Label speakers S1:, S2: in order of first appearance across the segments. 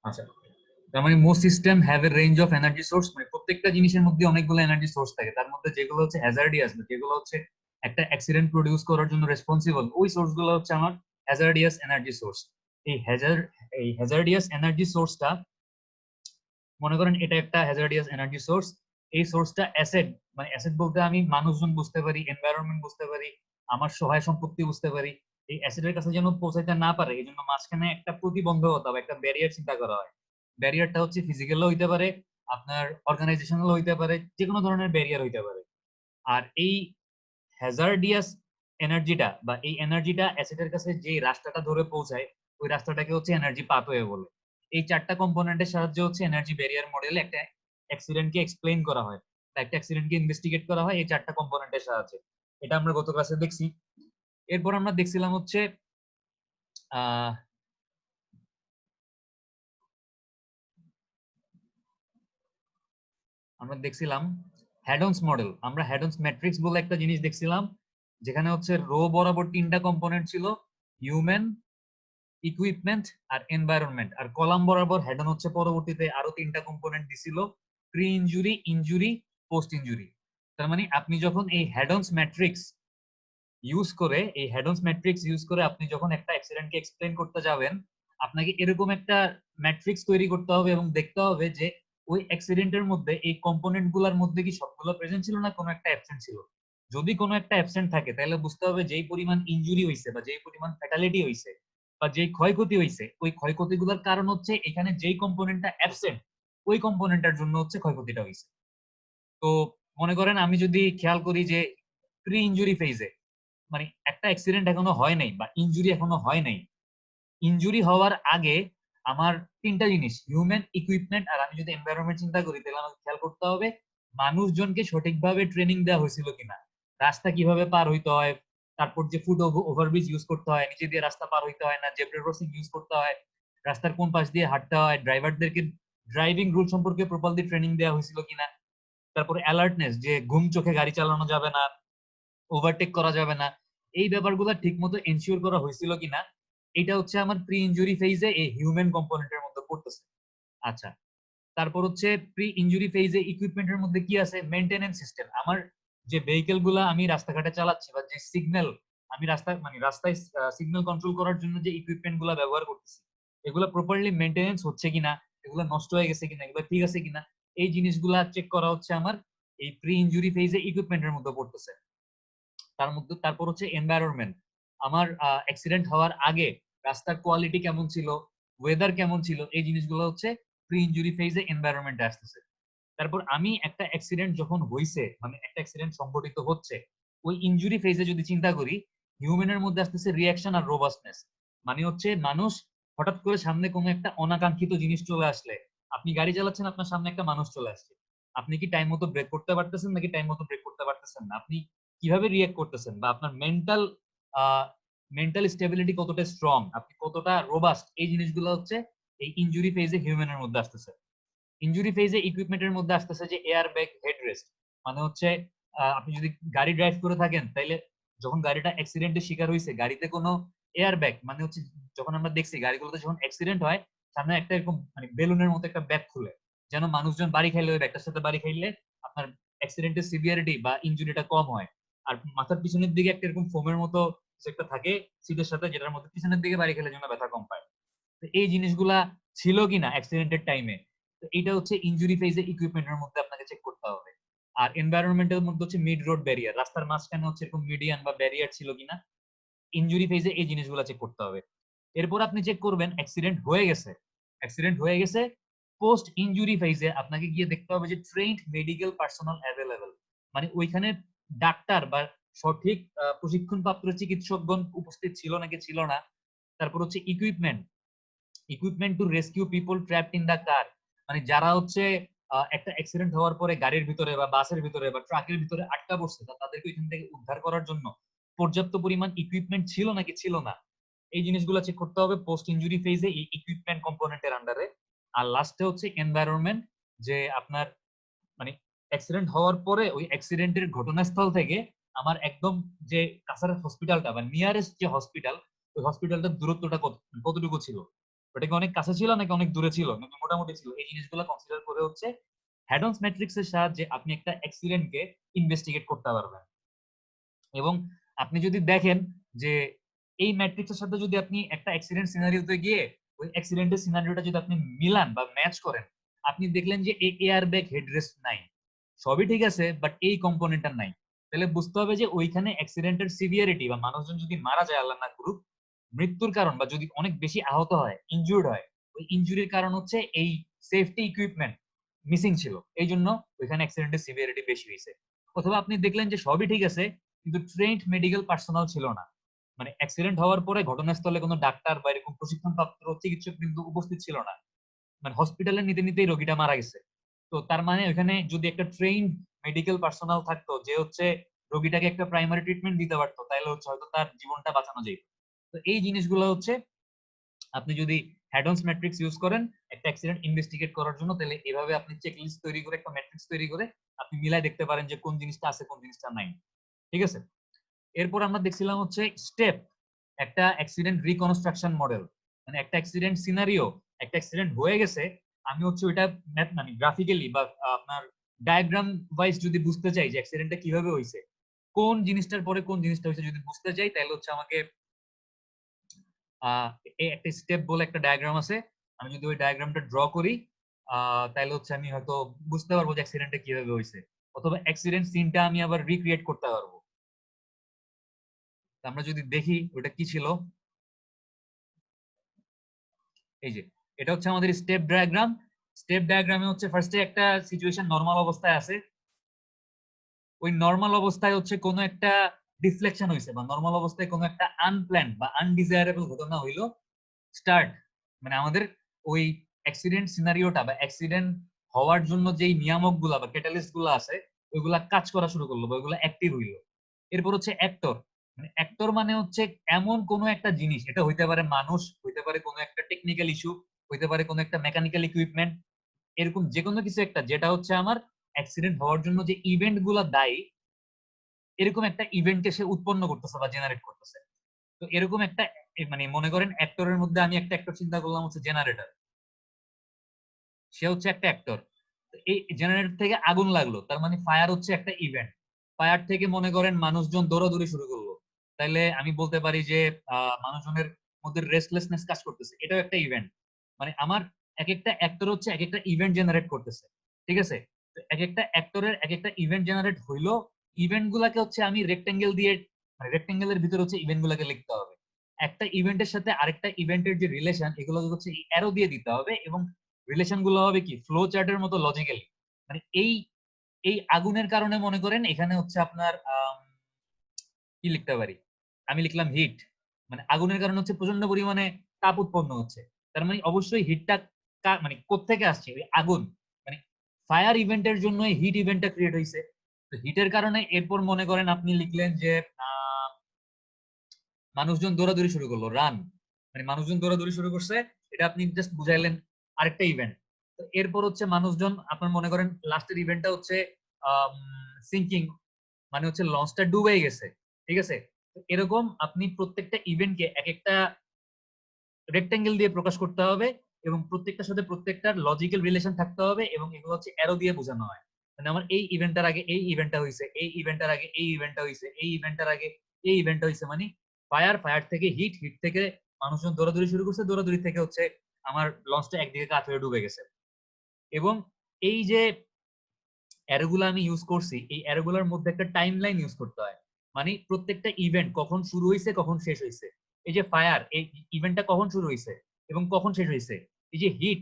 S1: আচ্ছা, তার মানে most system have a range of energy source, মানে প্রত্যেকটা জিনিসের মধ্যে অনেকগুলো এনার্জি সোর্স থাকে, তার মধ্যে যেগুলো হচ্ছে হ্যাজার্ডিয়াস, যেগুলো হচ্ছে একটা অ্যাক্সিডেন্ট প্রডিউস করার জন্য রেসপন্সিবল, ওই সোর্স গুলো হচ্ছে আমার হ্যাজার্ডিয়াস এনার্জি সোর্স। এই হ্যাজার্ডিয়াস এনার্জি সোর্সটা, মনে করেন এটা একটা হ্যাজার্ডিয়াস এনার্জি সোর্স, এই সোর্সটা অ্যাসেট, মানে অ্যাসেট বলতে আমি মানুষজন বুঝতে পারি, এনভায়রনমেন্ট বুঝতে পারি, আমার সহায় সম্পত্তি বুঝতে পারি। এই অ্যাসেটের কাছে যেন পৌঁছাইতে না পারে এই জন্য মাঝখানে একটা প্রতিবন্ধকতা বা একটা ব্যারিয়ার চিন্তা করা হয়। ব্যারিয়ারটা হচ্ছে ফিজিক্যালও হইতে পারে, আপনার অর্গানাইজেশনাল হইতে পারে, যে কোনো ধরনের ব্যারিয়ার হইতে পারে। আর এই হ্যাজার্ডিয়াস এনার্জিটা বা এই এনার্জিটা অ্যাসেটের কাছে যে রাস্তাটা ধরে পৌঁছায়, ওই রাস্তাটাকে হচ্ছে এনার্জি পাথওয়ে বলে। এই চারটা কম্পোনেন্টের সাহায্যে হচ্ছে এনার্জি ব্যারিয়ার মডেলে একটা অ্যাক্সিডেন্টকে এক্সপ্লেইন করা হয় বা একটা অ্যাক্সিডেন্টকে ইনভেস্টিগেট করা হয় এই চারটা কম্পোনেন্টের সাহায্যে। এটা আমরা গত ক্লাসে দেখছি। এরপর আমরা দেখছিলাম হচ্ছে আহ আমরা দেখছিলাম হ্যাডনস মডেল, আমরা হ্যাডনস ম্যাট্রিক্স বলে একটা জিনিস দেখছিলাম, যেখানে হচ্ছে রো বরাবর তিনটা কম্পোনেন্ট ছিল, হিউম্যান, ইকুইপমেন্ট আর এনভায়রনমেন্ট, আর কলাম বরাবর হেডন হচ্ছে পরবর্তীতে আরো তিনটা কম্পোনেন্ট দিছিল, pre injury, injury, post injury. তার মানে আপনি যখন এই হেডনস ম্যাট্রিক্স ইউজ করে আপনি যখন একটা অ্যাক্সিডেন্টকে এক্সপ্লেন করতে যাবেন, আপনাকে এরকম একটা ম্যাট্রিক্স তৈরি করতে হবে এবং দেখতে হবে যে ওই অ্যাক্সিডেন্টের মধ্যে এই কম্পোনেন্ট গুলার মধ্যে কি সবগুলো প্রেজেন্ট ছিল না কোনো একটা অ্যাবসেন্ট ছিল। যদি কোনো একটা অ্যাবসেন্ট থাকে তাহলে বুঝতে হবে যেই পরিমাণ ইনজুরি হয়েছে বা যেই পরিমাণ ফ্যাটালিটি হয়েছে বা যেই ক্ষয়ক্ষতি হয়েছে, ওই ক্ষয়ক্ষতিগুলোর কারণ হচ্ছে এখানে যেই কম্পোনেন্টটা অ্যাবসেন্ট, ওই কম্পোনেন্টটার জন্য হচ্ছে ক্ষয়ক্ষতিটা হয়েছে। তো মনে করেন আমি যদি খেয়াল করি যে প্রি ইনজুরি ফেজে, মানে একটা অ্যাক্সিডেন্ট এখনো হয় নাই বা ইনজুরি এখনো হয় নাই, ইনজুরি হওয়ার আগে আমার তিনটা জিনিস, হিউম্যান, ইকুইপমেন্ট আর আমি যদি এনভায়রনমেন্ট চিন্তা করি, তাহলে আমাকে খেয়াল করতে হবে মানুষজনকে সঠিকভাবে ট্রেনিং দেওয়া হয়েছিল কিনা, রাস্তা কিভাবে পার হইতে হয়, তারপর যে ফুট ওভারব্রিজ ইউজ করতে হয়, নিচে দিয়ে রাস্তা পার হইতে হয় না, জেব্রা ক্রসিং ইউজ করতে হয়, রাস্তার কোন পাশ দিয়ে হাঁটতে হয়, ড্রাইভারদেরকে ড্রাইভিং রুল সম্পর্কে প্রপারলি ট্রেনিং দেওয়া হয়েছিল কিনা, তারপর অ্যালার্টনেস যে ঘুম চোখে গাড়ি চালানো যাবে না, ওভারটেক করা যাবে না, এই ব্যাপারগুলো ঠিক মতো এনশিওর করা হয়েছিল কিনা, এটা হচ্ছে আমার প্রি ইনজুরি ফেজে এই হিউম্যান কম্পোনেন্টের মধ্যে পড়তেছে। আচ্ছা, তারপর হচ্ছে প্রি ইনজুরি ফেজে ইকুইপমেন্টের মধ্যে কি আছে, মেইনটেনেন্স সিস্টেম, আমার যে ভেহিকেল গুলা আমি রাস্তাঘাটে চালাচ্ছি বা যে সিগন্যাল আমি রাস্তায় সিগন্যাল কন্ট্রোল করার জন্য যে ইকুইপমেন্ট গুলা ব্যবহার করতেছি, এগুলো প্রপারলি মেইনটেনেন্স হচ্ছে কিনা, এগুলো নষ্ট হয়ে গেছে কিনা, এগুলো ঠিক আছে কিনা, এই জিনিসগুলা চেক করা হচ্ছে আমার এই প্রি ইনজুরি ফেজে ইকুইপমেন্টের মধ্যে পড়তেছে। তারপর হচ্ছে এনভায়রনমেন্ট, আমার অ্যাক্সিডেন্ট হওয়ার আগে রাস্তার কোয়ালিটি কেমন ছিল, ওয়েদার কেমন ছিল, এই জিনিসগুলো হচ্ছে প্রি ইনজুরি ফেজে এনভায়রনমেন্টে আসতেছে। তারপর আমি একটা অ্যাক্সিডেন্ট যখন হইছে, মানে একটা অ্যাক্সিডেন্ট সংঘটিত হচ্ছে, ওই ইনজুরি ফেজে যদি চিন্তা করি, হিউম্যানের মধ্যে আসতেছে রিয়াকশন আর রোবাস্টনেস, মানে হচ্ছে মানুষ হঠাৎ করে সামনে কোনো একটা অনাকাঙ্ক্ষিত জিনিস চলে আসলে, আপনি গাড়ি চালাচ্ছেন, আপনার সামনে একটা মানুষ চলে আসছে, আপনি কি টাইম মতো ব্রেক করতে পারতেছেন নাকি টাইম মতো ব্রেক করতে পারতেছেন না, আপনি কিভাবে রিয়েক্ট করতেছেন, বা আপনার মেন্টাল স্টেবিলিটি কতটা স্ট্রং, আপনি কতটা রোবাস্ট, এই জিনিসগুলো হচ্ছে এই ইনজুরি ফেজে হিউম্যানের মধ্যে আসতেছে। ইনজুরি ফেজে ইকুইপমেন্টের মধ্যে আসতেছে যে এয়ার ব্যাগ, হেডরেস্ট, মানে হচ্ছে আপনি যদি গাড়ি ড্রাইভ করে থাকেন তাইলে যখন গাড়িটা অ্যাক্সিডেন্টের শিকার হয়েছে, গাড়িতে কোনো এয়ার ব্যাগ, মানে হচ্ছে যখন আমরা দেখছি গাড়িগুলোতে যখন অ্যাক্সিডেন্ট হয় সামনে একটা এরকম মানে বেলুনের মতো একটা ব্যাগ খুলে, যেন মানুষজন বাড়ি খাইলে ওই ব্যাগটার সাথে বাড়ি খাইলে আপনার অ্যাক্সিডেন্টের সিভিয়ারিটি বা ইনজুরিটা কম হয়। আর মাথার পিছনের দিকে একটা এরকম ফোমের মতো কিছু একটা থাকে সিটের সাথে, যেটার মধ্যে পিছনের দিকে বাড়ি খেলে যেন ব্যথা কম পায়। তো এই জিনিসগুলা ছিল কিনা অ্যাক্সিডেন্টের টাইমে, তো এটা হচ্ছে ইনজুরি ফেজে ইকুইপমেন্টের মধ্যে আপনাকে চেক করতে হবে। আর এনভায়রনমেন্টের মধ্যে হচ্ছে মিড রোড ব্যারিয়ার, রাস্তার মাঝখানে হচ্ছে এরকম মিডিয়ান বা ব্যারিয়ার ছিল কিনা, ইনজুরি ফেজে এই জিনিসগুলো চেক করতে হবে। এরপর আপনি চেক করবেন অ্যাক্সিডেন্ট হয়ে গেছে পোস্ট ইনজুরি ফেজে আপনাকে গিয়ে দেখতে হবে যে ট্রেন্ড মেডিকেল পার্সোনাল অ্যাভেলেবল, মানে ওইখানে ডাক্তার বা সঠিক প্রশিক্ষণপ্রাপ্ত চিকিৎসকগণ উপস্থিত ছিল নাকি ছিল না। তারপর হচ্ছে equipment to rescue people trapped in the car, মানে যারা হচ্ছে একটা অ্যাক্সিডেন্ট হওয়ার পরে গাড়ির ভিতরে বা বাসের ভিতরে বা ট্রাকের ভিতরে আটকা পড়ছে, তাদেরকে ওইখান থেকে উদ্ধার করার জন্য পর্যাপ্ত পরিমাণ ইকুইপমেন্ট ছিল নাকি ছিল না, এই জিনিসগুলো চেক করতে হবে পোস্ট ইনজুরি ফেজে এই ইকুইপমেন্ট কম্পোনেন্টের আন্ডারে। আর লাস্টে হচ্ছে এনভায়রনমেন্ট, যে আপনার মানে অ্যাক্সিডেন্ট হওয়ার পরে ওই অ্যাক্সিডেন্টের ঘটনাস্থল থেকে আমার একদম যে কাছাকাছি হসপিটালটা বা নিয়ারেস্ট যে হসপিটাল, ওই হসপিটালটার দূরত্বটা কতটুকু ছিল, ওটা কি অনেক কাছে ছিল নাকি অনেক দূরে ছিল নাকি মোটামুটি ছিল, এই জিনিসগুলো কনসিডার করে হচ্ছে হ্যাডন্স ম্যাট্রিক্স এর সাহায্যে আপনি একটা অ্যাক্সিডেন্টকে ইনভেস্টিগেট করতে পারবেন। এবং আপনি যদি দেখেন যে এই ম্যাট্রিক্সের সাথে যদি আপনি একটা অ্যাক্সিডেন্ট সিনারিওতে গিয়ে ওই অ্যাক্সিডেন্টের সিনারিওটা যদি আপনি মিলান বা ম্যাচ করেন, আপনি দেখলেন যে এই এয়ার ব্যাগ হেডরেস্ট নাই, সবই ঠিক আছে বাট এই কম্পোনেন্টটা নাই, তাহলে বুঝতে হবে যে ওইখানে অ্যাক্সিডেন্টের সিভিয়ারিটি বা মানুষজন যদি মারা যায় আল্লাহ না করুক, মৃত্যুর কারণ বা যদি অনেক বেশি আহত হয়, ইনজুর্ড হয়, ওই ইনজুরির কারণ হচ্ছে এই সেফটি ইকুইপমেন্ট মিসিং ছিল, এই জন্য ওইখানে অ্যাক্সিডেন্টের সিভিয়ারিটি বেশি হয়েছে। অথবা আপনি দেখলেন যে সবই ঠিক আছে কিন্তু ট্রেন্ড মেডিকেল পার্সোনাল ছিল না, মানে অ্যাক্সিডেন্ট হওয়ার পরে ঘটনাস্থলে কোনো ডাক্তার বা এরকম প্রশিক্ষণপ্রাপ্ত চিকিৎসক কিন্তু উপস্থিত ছিল না, মানে হসপিটালে নিতে নিতেই রোগীটা মারা গেছে। তো তার মানে ওখানে যদি একটা ট্রেইনড মেডিকেল পার্সোনাল থাকতো যে হচ্ছে রোগীটাকে একটা প্রাইমারি ট্রিটমেন্ট দিতে পারতো, তাহলে হচ্ছে হয়তো তার জীবনটা বাঁচানো যেত। তো এই জিনিসগুলো হচ্ছে আপনি যদি হ্যাডন্স ম্যাট্রিক্স ইউজ করেন একটা অ্যাক্সিডেন্ট ইনভেস্টিগেট করার জন্য, তাহলে এভাবে আপনি চেকলিস্ট তৈরি করে একটা ম্যাট্রিক্স তৈরি করে আপনি মিলাই দেখতে পারেন যে কোন জিনিসটা আছে কোন জিনিসটা নাই। ঠিক আছে, এরপর আমরা দেখছিলাম হচ্ছে স্টেপ, একটা অ্যাক্সিডেন্ট রিকনস্ট্রাকশন মডেল, মানে একটা অ্যাক্সিডেন্ট সিনারিও, একটা অ্যাক্সিডেন্ট হয়ে গেছে, আমি হচ্ছে ওইটা মানে গ্রাফিক্যালি বা আপনার ডায়াগ্রাম ওয়াইজ যদি বুঝতে চাই যে অ্যাক্সিডেন্টটা কিভাবে হয়েছে, কোন জিনিসটার পরে কোন জিনিসটা হয়েছে যদি বুঝতে চাই, তাহলে হচ্ছে আমাকে এই একটা স্টেপ বলে একটা ডায়াগ্রাম আছে, আমি যদি ওই ডায়াগ্রামটা ড্র করি তাহলে হচ্ছে আমি হয়তো বুঝতে পারবো যে অ্যাক্সিডেন্টটা কিভাবে হয়েছে, অথবা অ্যাক্সিডেন্ট সিনটা আমি আবার রিক্রিয়েট করতে পারবো। আমরা যদি দেখি ওটা কি ছিল, এই যে এটা হচ্ছে আমাদের স্টেপ ডায়াগ্রাম। স্টেপ ডায়াগ্রামে হচ্ছে ফার্স্টে একটা সিচুয়েশন নরমাল অবস্থায় আছে, ওই নরমাল অবস্থায় হচ্ছে কোনো একটা ডিফ্লেকশন হয়েছে বা নরমাল অবস্থায় কোনো একটা আনপ্ল্যান্ড বা আনডিজায়ারেবল ঘটনা হইলো স্টার্ট, মানে আমাদের ওই অ্যাক্সিডেন্ট সিনারিওটা বা অ্যাক্সিডেন্ট হওয়ার জন্য যেই নিয়ামক গুলা বা ক্যাটালিস্ট গুলা আছে ওইগুলা কাজ করা শুরু করলো বা ওইগুলা অ্যাক্টিভ হইলো। এরপর হচ্ছে অ্যাক্টর, মানে অ্যাক্টর মানে হচ্ছে এমন কোনো একটা জিনিস, এটা হইতে পারে মানুষ, হইতে পারে কোনো একটা টেকনিক্যাল ইস্যু, হইতে পারে কোনো একটা মেকানিক্যাল ইকুইপমেন্ট, এরকম যে কোনো কিছু একটা যেটা হচ্ছে আমার অ্যাক্সিডেন্ট হওয়ার জন্য যে ইভেন্ট গুলা দায়ী, এরকম একটা ইভেন্টকে সে উৎপন্ন করতেছে বা জেনারেট করতেছে। তো এরকম একটা মানে মনে করেন অ্যাক্টরের মধ্যে আমি একটা অ্যাক্টর চিন্তা করলাম হচ্ছে জেনারেটর, সে হচ্ছে একটা অ্যাক্টর। এই জেনারেটর থেকে আগুন লাগলো, তার মানে ফায়ার হচ্ছে একটা ইভেন্ট, ফায়ার থেকে মনে করেন মানুষজন দৌড়াদৌড়ি শুরু করলো, তাইলে আমি বলতে পারি যে মানুষজনের মধ্যে রেস্টলেসনেস কাজ করতেছে, এটাও একটা ইভেন্ট। মানে আমার এক একটা অ্যাক্টর হচ্ছে এক একটা ইভেন্ট জেনারেট করতেছে। ঠিক আছে, তো এক একটা অ্যাক্টরের এক একটা ইভেন্ট জেনারেট হইলো, ইভেন্ট গুলাকে হচ্ছে আমি রেক্টেঙ্গেল দিয়ে, মানে রেক্টেঙ্গেলের ভিতরে হচ্ছে ইভেন্ট গুলাকে লিখতে হবে, একটা ইভেন্টের সাথে আরেকটা ইভেন্টের যে রিলেশন এগুলো হচ্ছে অ্যারো দিয়ে দিতে হবে, এবং রিলেশন গুলো হবে কি ফ্লো চার্টের মতো লজিক্যালি। মানে এই এই আগুনের কারণে মনে করেন এখানে হচ্ছে আপনার কি লিখতে পারি, আমি লিখলাম হিট, মানে আগুনের কারণে হচ্ছে প্রচন্ড পরিমাণে তাপ উৎপন্ন হচ্ছে, তার মানে অবশ্যই হিটটা মানে কোত্থেকে আসছে, ওই আগুন, মানে ফায়ার ইভেন্টের জন্য হিট ইভেন্টটা ক্রিয়েট হয়েছে। তো হিটের কারণে এরপর মনে করেন আপনি লিখলেন যে আহ মানুষজন দৌড়াদৌড়ি শুরু করলো, রান, মানে মানুষজন দৌড়াদৌড়ি শুরু করছে, এটা আপনি জাস্ট বুঝাইলেন আরেকটা ইভেন্ট। তো এরপর হচ্ছে মানুষজন আপনার মনে করেন লাস্টের ইভেন্টটা হচ্ছে সিঙ্কিং, মানে হচ্ছে লঞ্চটা ডুবে গেছে। ঠিক আছে, তো এরকম আপনি প্রত্যেকটা ইভেন্টকে এক একটা রেক্টেঙ্গেল দিয়ে প্রকাশ করতে হবে, এবং প্রত্যেকটার সাথে প্রত্যেকটার লজিক্যাল রিলেশন থাকতে হবে, এবং এগুলো হচ্ছে অ্যারো দিয়ে বোঝানো হয়, মানে আমার এই ইভেন্টটার আগে এই ইভেন্টটা হয়েছে, এই ইভেন্টটার আগে এই ইভেন্টটা হয়েছে, এই ইভেন্টটার আগে এই ইভেন্টটা হয়েছে, মানে ফায়ার, ফায়ার থেকে হিট, হিট থেকে মানুষজন দৌড়াদৌড়ি শুরু করছে, দৌড়াদৌড়ি থেকে হচ্ছে আমার লঞ্চটা একদিকে কাত হয়ে ডুবে গেছে। এবং এই যে অ্যারোগুলো আমি ইউজ করছি, এই অ্যারোগুলোর মধ্যে একটা টাইম লাইন ইউজ করতে হয়, মানে প্রত্যেকটা ইভেন্ট কখন শুরু হয়েছে কখন শেষ হয়েছে, এই যে ফায়ার এই ইভেন্টটা কখন শুরু হয়েছে এবং কখন শেষ হয়েছে, এই যে হিট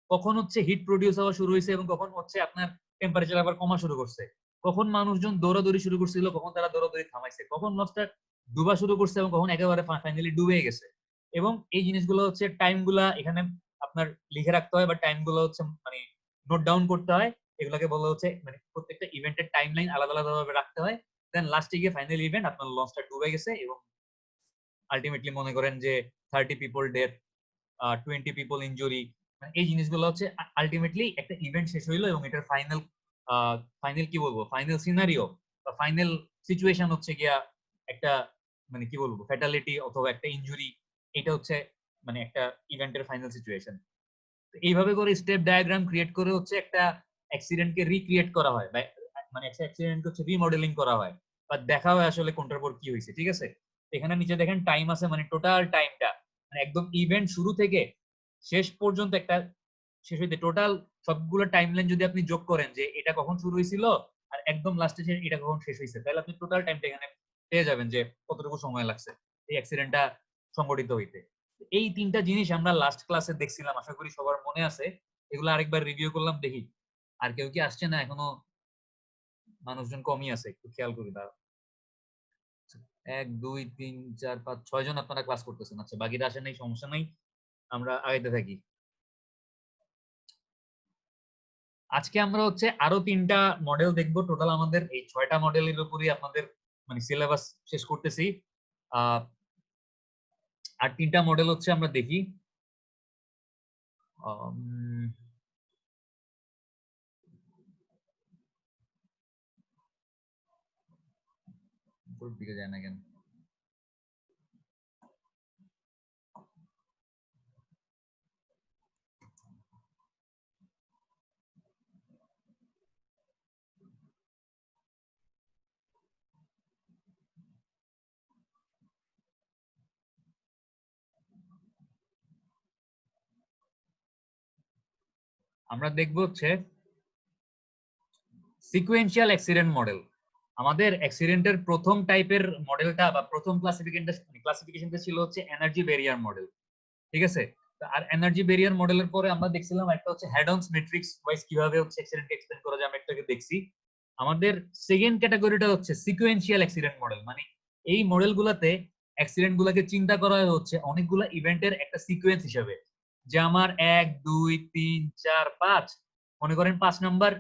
S1: কখন হচ্ছে হিট প্রডিউস হওয়া শুরু হয়েছে এবং কখন হচ্ছে আপনার টেম্পারেচার আবার কমা শুরু করছে, কখন মানুষজন দৌড়াদৌড়ি শুরু করছিল, কখন তারা দৌড়াদৌড়ি থামাইছে, কখন লঞ্চটা ডুবা শুরু করছে এবং কখন একেবারে ফাইনালি ডুবে গেছে। এবং এই জিনিসগুলো হচ্ছে টাইম গুলা এখানে আপনার লিখে রাখতে হয় বা টাইম গুলো হচ্ছে মানে নোট ডাউন করতে হয়, এগুলোকে বলা হচ্ছে মানে প্রত্যেকটা ইভেন্টের টাইমলাইন আলাদা আলাদা ভাবে রাখতে হয়। দেন লাস্টে গিয়ে ফাইনাল ইভেন্ট আপনার লঞ্চটা ডুবে গেছে এবং আলটিমেটলি মনে করেন যে 30 পিপল ডেথ, 20 পিপল ইনজুরি, এই জিনিসগুলো হচ্ছে আলটিমেটলি একটা ইভেন্ট শেষ হইলো এবং এটার ফাইনাল ফাইনাল কি বলবো ফাইনাল সিনারিও বা ফাইনাল সিচুয়েশন হচ্ছে গিয়া একটা মানে কি বলবো ফ্যাটালিটি অথবা একটা ইনজুরি, এটা হচ্ছে মানে একটা ইভেন্টের ফাইনাল সিচুয়েশন। এইভাবে করে স্টেপ ডায়াগ্রাম ক্রিয়েট করে হচ্ছে একটা অ্যাক্সিডেন্টকে রিক্রিয়েট করা হয়, বা মানে একটা অ্যাক্সিডেন্টকে হচ্ছে রিমডেলিং করা হয়, বা দেখা হয় আসলে কোনটার পর কি হয়েছে। ঠিক আছে, এখানে নিচে দেখেন টাইম আছে, মানে টোটাল টাইমটা, মানে একদম ইভেন্ট শুরু থেকে শেষ পর্যন্ত একটা শেষ হইতে টোটাল সবগুলো টাইমলাইন যদি আপনি যোগ করেন যে এটা কখন শুরু হয়েছিল আর একদম লাস্টে এটা কখন শেষ হয়েছে, তাহলে আপনি টোটাল টাইমটা এখানে পেয়ে যাবেন যে কতটুকু সময় লাগছে এই অ্যাক্সিডেন্টটা সংঘটিত হইতে। এই তিনটা জিনিস আমরা লাস্ট ক্লাসে দেখছিলাম, আশা করি সবার মনে আছে। এগুলো আরেকবার রিভিউ করলাম, দেখি আর কেউ কি আসছে না, এখনো মানুষজন কমই আছে, একটু খেয়াল করি। তার 1 2 3 4 5 6 জন আপনারা ক্লাস করতেছেন, আচ্ছা বাকিরা আসেন নাই, সমস্যা নাই, আমরা আগাইতে থাকি। আজকে আমরা হচ্ছে আরো 3টা মডেল দেখবো, টোটাল আমাদের এই 6টা মডেলের উপরই আপনাদের মানে সিলেবাস শেষ করতেছি। আর 3টা মডেল হচ্ছে আমরা দেখি। দিকে যায় না কেন? আমরা দেখবো হচ্ছে সিকোয়েন্সিয়াল অ্যাক্সিডেন্ট মডেল। আমাদের অ্যাক্সিডেন্টের প্রথম টাইপের মডেলটা বা প্রথম ক্লাসিফিকেশনটা ছিল হচ্ছে এনার্জি ব্যারিয়ার মডেল। ঠিক আছে, আর এনার্জি ব্যারিয়ার মডেলের পরে আমরা দেখছিলাম একটা হচ্ছে হেড-অনস ম্যাট্রিক্স ওয়াইজ কিভাবে হচ্ছে অ্যাক্সিডেন্ট এক্সপ্লেইন করা যায়, আমরা একটাকে দেখছি। আমাদের সেকেন্ড ক্যাটাগরিটা হচ্ছে সিকোয়েন্সিয়াল অ্যাক্সিডেন্ট মডেল, মানে এই মডেলগুলোতে অ্যাক্সিডেন্ট গুলাকে চিন্তা করা হচ্ছে অনেকগুলো ইভেন্টের একটা সিকোয়েন্স হিসেবে, যে আমার 1 2 3 4 5, মনে করেন 5 নাম্বার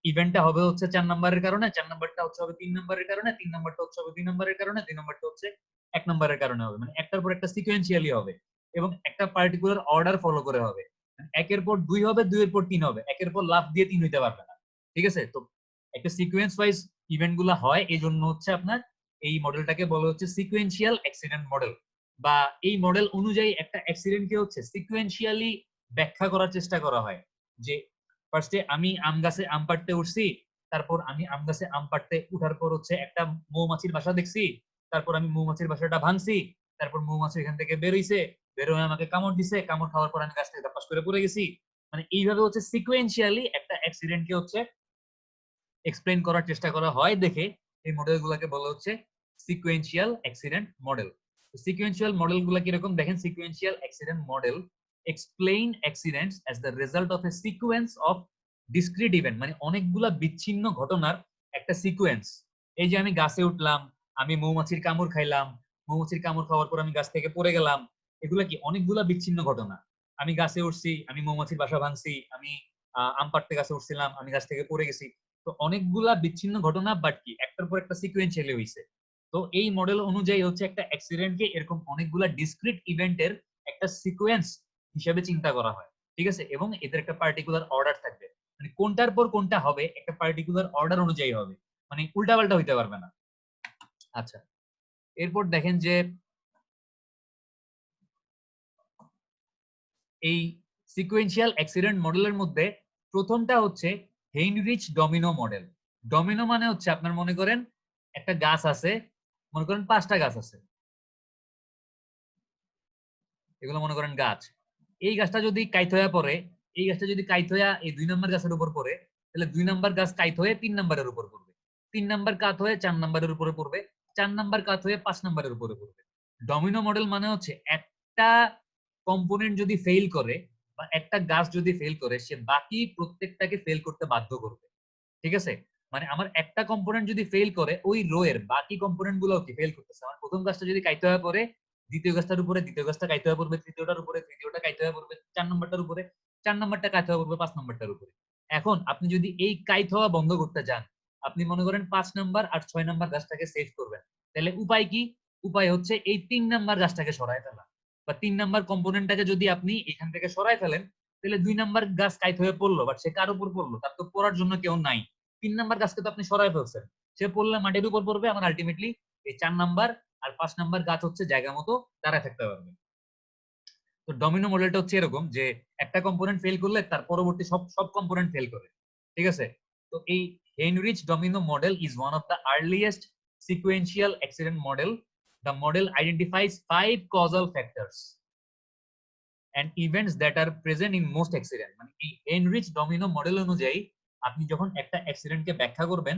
S1: ইভেন্টটা হবে হচ্ছে 4 নাম্বারের কারণে, 4 নাম্বারটা হচ্ছে হবে 3 নাম্বারের কারণে, 3 নাম্বারটা হচ্ছে হবে 2 নাম্বারের কারণে, 2 নাম্বারটা হচ্ছে 1 নাম্বারের কারণে হবে, মানে একটার পর একটা সিকোয়েন্সিয়ালি হবে এবং একটা পার্টিকুলার অর্ডার ফলো করে হবে। একের পর 2 হবে, 2 এর পর 3 হবে, একের পর লাফ দিয়ে 3 হইতে পারবে না। ঠিক আছে, তো একটা সিকোয়েন্স ওয়াইজ ইভেন্ট গুলা হয়, এই জন্য হচ্ছে আপনার এই মডেলটাকে বলা হচ্ছে সিকোয়েন্সিয়াল অ্যাক্সিডেন্ট মডেল, বা এই মডেল অনুযায়ী একটা অ্যাক্সিডেন্টকে হচ্ছে সিকোয়েন্সিয়ালি ব্যাখ্যা করার চেষ্টা করা হয়। যে ফার্স্টে আমি আম গাছে আম পাড়তে উঠছি, তারপর আমি আম গাছে আম পাড়তে উঠার পর হচ্ছে একটা মৌমাছির বাসা দেখছি, তারপর আমি মৌমাছির বাসাটা ভাঙছি, তারপর মৌমাছি এখান থেকে বের হইছে, বের হয়ে আমাকে কামড় দিছে, কামড় খাওয়ার পর আমি গাছ থেকে ধাপাস করে পড়ে গেছি। মানে এইভাবে হচ্ছে সিকোয়েন্সিয়ালি একটা অ্যাক্সিডেন্টকে হচ্ছে এক্সপ্লেইন করার চেষ্টা করা হয় দেখে এই মডেলগুলোকে বলা হচ্ছে সিকোয়েন্সিয়াল অ্যাক্সিডেন্ট মডেল। সিকোয়েন্সিয়াল মডেলগুলো কিরকম দেখেন, sequential accident model explain accidents as the result of A sequence of discrete event, মানে অনেকগুলা বিচ্ছিন্ন ঘটনার একটা সিকোয়েন্স। এই যে আমি গাছে উঠলাম, আমি মৌমাছির কামড় খাইলাম, মৌমাছির কামড় খাওয়ার পর আমি গাছ থেকে পড়ে গেলাম, এগুলা কি অনেকগুলা বিচ্ছিন্ন ঘটনা। আমি গাছে উঠছি, আমি মৌমাছির বাসা ভাঙছি, আমি আম পাড়তে গাছে উঠছিলাম, আমি গাছ থেকে পড়ে গেছি। তো অনেকগুলা বিচ্ছিন্ন ঘটনা, বাট কি একটার পর একটা সিকোয়েন্সিয়ালি হইছে। তো এই মডেল অনুযায়ী হচ্ছে একটা অ্যাক্সিডেন্টকে এরকম অনেকগুলা ডিসক্রিট ইভেন্টের একটা সিকোয়েন্স হিসেবে চিন্তা করা হয়। ঠিক আছে, এবং এদের একটা পার্টিকুলার অর্ডার থাকবে, মানে কোনটার পর কোনটা হবে একটা পার্টিকুলার অর্ডার অনুযায়ী হবে, মানে উল্টাপাল্টা হইতে পারবে না। আচ্ছা, এরপর দেখেন যে এই সিকোয়েন্সিয়াল অ্যাক্সিডেন্ট মডেলের মধ্যে প্রথমটা হচ্ছে হেইনরিচ ডমিনো মডেল। ডমিনো মানে হচ্ছে আপনার মনে করেন একটা গাছ আছে, মনে করেন 5টা গাছ আছে, এগুলো মনে করেন গাছ। এই গাছটা যদি কাইত হয়ে পড়ে, এই গাছটা যদি কাইত হয়ে এই 2 নাম্বার গাছের উপর পড়ে, তাহলে 2 নাম্বার গাছ কাইত হয়ে 3 নাম্বারের উপর পড়বে, 3 নাম্বার কাত হয়ে 4 নাম্বারের উপরে পড়বে, 4 নাম্বার কাত হয়ে 5 নাম্বারের উপরে পড়বে। ডমিনো মডেল মানে হচ্ছে একটা কম্পোনেন্ট যদি ফেল করে বা একটা গাছ যদি ফেল করে, সে বাকি প্রত্যেকটাকে ফেল করতে বাধ্য করবে। ঠিক আছে, মানে আমার একটা কম্পোনেন্ট যদি ফেল করে, ওই রো এর বাকি কম্পোনেন্ট গুলো কি ফেল করতেছে। আমার প্রথম গাছটা যদি কাইতে হয়ে পড়ে, দ্বিতীয় গাছটার উপরে, দ্বিতীয় গাছটা কাইতে হয়ে পড়বে তৃতীয়টার উপরে, তৃতীয়টা কাইতে হয়ে পড়বে 4 নাম্বারটার উপরে, 4 নাম্বারটা কাইতে হয়ে পড়বে 5 নাম্বারটার উপরে। এখন আপনি যদি এই কাইত হওয়া বন্ধ করতে চান, আপনি মনে করেন 5 নাম্বার আর 6 নাম্বার গাছটাকে সেভ করবেন, তাহলে উপায় কি? উপায় হচ্ছে এই 3 নাম্বার গাছটাকে সরায় ফেলা, বা 3 নাম্বার কম্পোনেন্টটাকে যদি আপনি এখান থেকে সরায় ফেলেন, তাহলে 2 নাম্বার গাছ কাইত হয়ে পড়লো, বাট সে কার উপর পড়লো? তার তো পড়ার জন্য কেউ নাই। 3 নাম্বার গাছকে তো আপনি সরাই ফেলছেন, সে পড়লে মাটির উপর পড়বে, আমার আলটিমেটলি এই 4 নাম্বার আর 5 নাম্বার গাছ হচ্ছে জায়গা মতো দাঁড়ায় থাকতে পারবে। তো ডমিনো মডেলটা হচ্ছে এরকম যে একটা কম্পোনেন্ট ফেল করলে তার পরবর্তী সব সব কম্পোনেন্ট ফেল করে, ঠিক আছে? তো এই Heinrich domino model is one of the earliest sequential accident model. The model identifies 5 causal factors and events that are present in most accident। মানে এই হেনরিচ ডমিনো মডেল অনুযায়ী আপনি যখন একটা অ্যাক্সিডেন্টকে ব্যাখ্যা করবেন,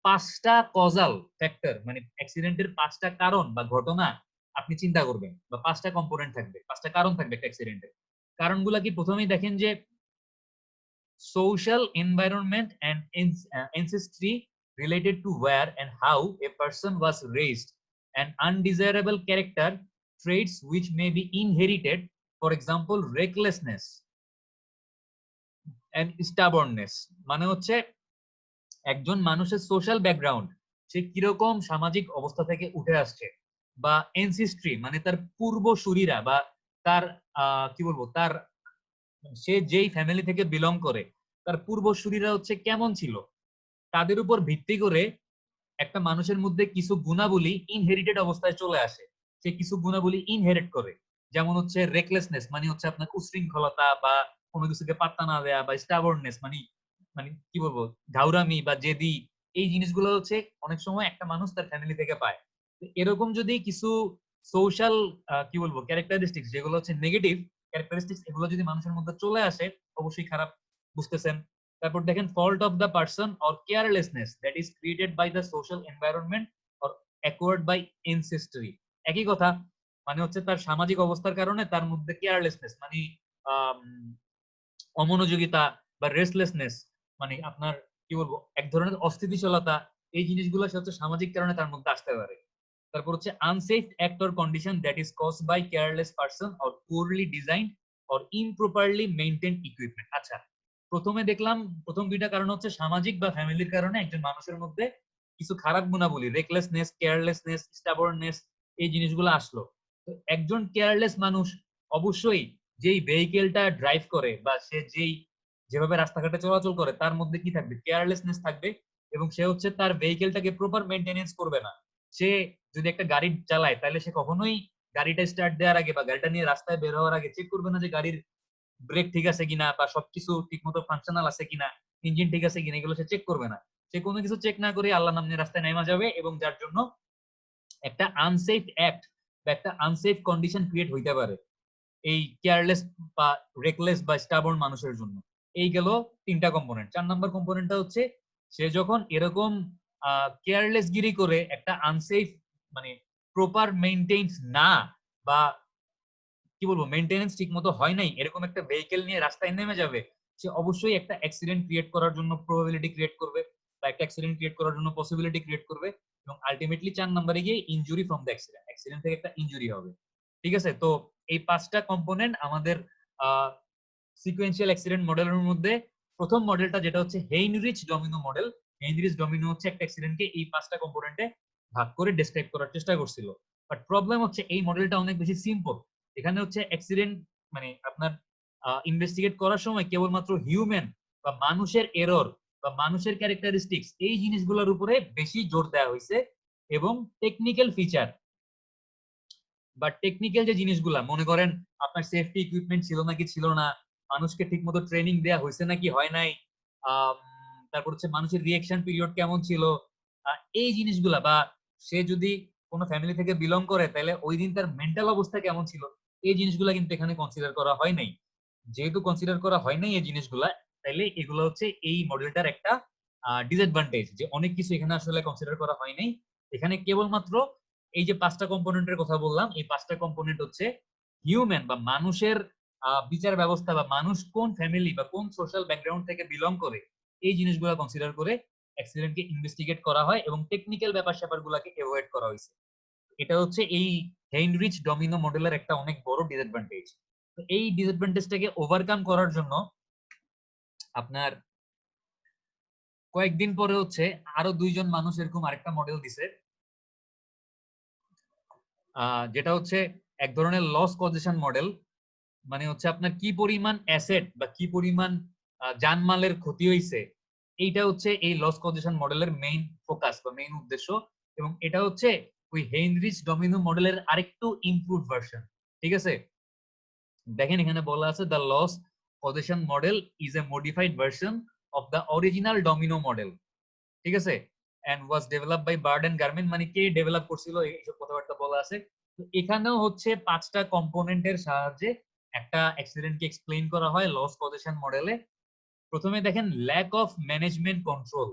S1: 5টা কজাল ফ্যাক্টর মানে অ্যাক্সিডেন্টের 5টা কারণ বা ঘটনা আপনি চিন্তা করবেন, বা 5টা কম্পোনেন্ট থাকবে, 5টা কারণ থাকবে একটা অ্যাক্সিডেন্টের। কারণগুলা কি? প্রথমেই দেখেন যে social environment and ancestry related to where and how a person was raised, and undesirable character traits which may be inherited, for example recklessness and stubbornness। মানে হচ্ছে একজন মানুষের সোশ্যাল ব্যাকগ্রাউন্ড, সে কিরকম সামাজিক অবস্থা থেকে উঠে আসছে, বা এনসিস্ট্রি মানে তার পূর্বসূরীরা, বা তার কি বলবো, তার সে যেই ফ্যামিলি থেকে বিলং করে তার পূর্বসূরীরা হচ্ছে কেমন ছিল, তাদের উপর ভিত্তি করে একটা মানুষের মধ্যে কিছু গুণাবলী ইনহেরিটেড অবস্থায় চলে আসে। সে কিছু গুণাবলী ইনহেরিট করে, যেমন হচ্ছে রেকলেসনেস মানে হচ্ছে আপনার উশৃঙ্খলতা বা কোনো কিছুকে পাত্তা না দেয়া, বা স্টাবর্ননেস মানে মানে কি বলবো, ঘাউরামি বা জেদি। এই জিনিসগুলো হচ্ছে অনেক সময় একটা মানুষ তার ফ্যামিলি থেকে পায়। তো এরকম যদি কিছু সোশ্যাল কি বলবো ক্যারেক্টারিস্টিক্স, যেগুলো হচ্ছে নেগেটিভ ক্যারেক্টারিস্টিক্স, এগুলো যদি মানুষের মধ্যে চলে আসে, অবশ্যই খারাপ, বুঝতেছেন? তারপর দেখেন fault of the person or carelessness that is created by the social environment or acquired by ancestry. একই কথা, মানে হচ্ছে তার সামাজিক অবস্থার কারণে তার মধ্যে কেয়ারলেসনেস মানে অমনোযোগিতা বা রেস্টলেসনেস, মানে আপনার কি বলবো এক ধরনের অস্থিতিশীলতা, এই জিনিসগুলো হচ্ছে সামাজিক কারণে তার মধ্যে আসতে পারে। তারপর হচ্ছে unsafe act or condition that is caused by careless person or poorly designed or improperly maintained equipment. আচ্ছা, প্রথমে দেখলাম প্রথম দুইটা কারণ হচ্ছে সামাজিক বা ফ্যামিলির কারণে একজন মানুষের মধ্যে কিছু খারাপ গুণাবলী রেকলেসনেস, কেয়ারলেসনেস, স্টাবর্ননেস, এই জিনিসগুলো আসলো। তো একজন কেয়ারলেস মানুষ অবশ্যই যেই ভেহিকেলটা ড্রাইভ করে বা সে যেভাবে রাস্তাঘাটে চলাচল করে তার মধ্যে কি থাকবে? কেয়ারলেসনেস থাকবে, এবং সে হচ্ছে তার ভেহিকেলটাকে প্রপার মেইনটেনেন্স করবে না। সে যদি একটা গাড়ি চালায় তাহলে সে কখনোই গাড়িটা স্টার্ট দেওয়ার আগে বা গাড়িটা নিয়ে রাস্তায় বের হওয়ার আগে চেক করবে না যে গাড়ির ব্রেক ঠিক আছে কিনা বা সবকিছু ঠিক মতো ফাংশনাল আছে কিনা, ইঞ্জিন ঠিক আছে কিনা, এগুলো সে চেক করবে না। সে কোনো কিছু চেক না করে আল্লাহ নাম নিয়ে রাস্তায় নেমে যাবে, এবং যার জন্য একটা আনসেফ অ্যাক্ট বা একটা আনসেফ কন্ডিশন ক্রিয়েট হইতে পারে এই কেয়ারলেস বা রেকলেস বা স্টাবর্ন মানুষের জন্য। এই গেল 3টা কম্পোনেন্ট। 4 নাম্বার কম্পোনেন্টটা হচ্ছে সে যখন এরকম কেয়ারলেস গিরি করে একটা আনসেফ মানে প্রপার মেইনটেইন না, বা কি বলবো মেইনটেনেন্স ঠিক মতো হয় নাই, এরকম একটা ভেহিকেল নিয়ে রাস্তায় নেমে যাবে, সে অবশ্যই একটা অ্যাক্সিডেন্ট ক্রিয়েট করার জন্য প্রবাবিলিটি ক্রিয়েট করবে, বা একটা অ্যাক্সিডেন্ট ক্রিয়েট করার জন্য পসিবিলিটি ক্রিয়েট করবে, এবং আলটিমেটলি 4 নম্বরে গিয়ে injury from the accident, accident থেকে একটা ইনজুরি হবে। ঠিক আছে? তো এই 5টা কম্পোনেন্ট আমাদের সিকোয়েন্সিয়াল অ্যাক্সিডেন্ট মডেলের মধ্যে প্রথম মডেলটা যেটা হচ্ছে হেইনরিচ ডমিনো মডেল। হেইনরিচ ডমিনো হচ্ছে একটা অ্যাক্সিডেন্টকে এই 5টা কম্পোনেন্টে ভাগ করে ডেসক্রাইব করার চেষ্টা করছিল। বাট প্রবলেম হচ্ছে এই মডেলটা অনেক বেশি সিম্পল। এখানে হচ্ছে অ্যাক্সিডেন্ট মানে আপনার ইনভেস্টিগেট করার সময় কেবলমাত্র হিউম্যান বা মানুষের এরর বা মানুষের ক্যারেক্টারিস্টিক্স এই জিনিসগুলোর উপরে বেশি জোর দেওয়া হয়েছে, এবং টেকনিক্যাল ফিচার বা টেকনিক্যাল যে জিনিসগুলা মনে করেন আপনার সেফটি ইকুইপমেন্ট ছিল নাকি ছিল না, মানুষকে ঠিকমতো ট্রেনিং দেয়া হয়েছে নাকি হয় নাই, তারপর হচ্ছে মানুষের রিয়েকশন পিরিয়ড কেমন ছিল, এই জিনিসগুলা, বা সে যদি কোনো ফ্যামিলি থেকে বিলং করে তাহলে ওই দিন তার মেন্টাল অবস্থা কেমন ছিল, এই জিনিসগুলা কিন্তু এখানে কনসিডার করা হয় নাই। যেহেতু কনসিডার করা হয় নাই এই জিনিসগুলা, তাইলে এগুলো হচ্ছে এই মডেলটার একটা ডিসঅ্যাডভান্টেজ, যে অনেক কিছু এখানে আসলে কনসিডার করা হয় নাই। এখানে কেবলমাত্র এই যে 5টা কম্পোনেন্টের কথা বললাম, এই 5টা কম্পোনেন্ট হচ্ছে হিউম্যান বা মানুষের বিচার ব্যবস্থা বা মানুষ কোন ফ্যামিলি বা কোন সোশ্যাল ব্যাকগ্রাউন্ড থেকে বিলং করে, এই জিনিসগুলো কনসিডার করে অ্যাক্সিডেন্টকে ইনভেস্টিগেট করা হয়, এবং টেকনিক্যাল ব্যাপার স্যাপারগুলোকে এভয়েড করা হয়েছে। এটা হচ্ছে এই হেইনরিচ ডমিনো মডেলের একটা অনেক বড় ডিসঅ্যাডভান্টেজ। তো এই ডিসঅ্যাডভান্টেজটাকে ওভারকাম করার জন্য আপনার কয়েকদিন পরে হচ্ছে আরো 2জন মানুষ এরকম আরেকটা মডেল দিছে, যেটা হচ্ছে এক ধরনের লস কজেশন মডেল। মানে হচ্ছে আপনার কি পরিমাণ অ্যাসেট বা কি পরিমাণ জানমালের ক্ষতি হয়েছে, এইটা হচ্ছে এই লস কজেশন মডেলের মেইন ফোকাস বা মেইন উদ্দেশ্য, এবং এটা হচ্ছে ওই হেইনরিচ ডমিনো মডেলের আরেকটু ইমপ্রুভ ভার্সন। ঠিক আছে? দেখেন এখানে বলা আছে the loss causation model is a modified version of the original domino model, ঠিক আছে, and was develop by Bird and Germain, মানে কে ডেভেলপ করছিল এইসব কথাবার্তা বলা আছে। তো এখানেও হচ্ছে 5টা কম্পোনেন্টের সাহায্যে একটা অ্যাক্সিডেন্টকে এক্সপ্লেইন করা হয় লস কজেশন মডেলে। প্রথমে দেখেন ল্যাক অফ ম্যানেজমেন্ট কন্ট্রোল।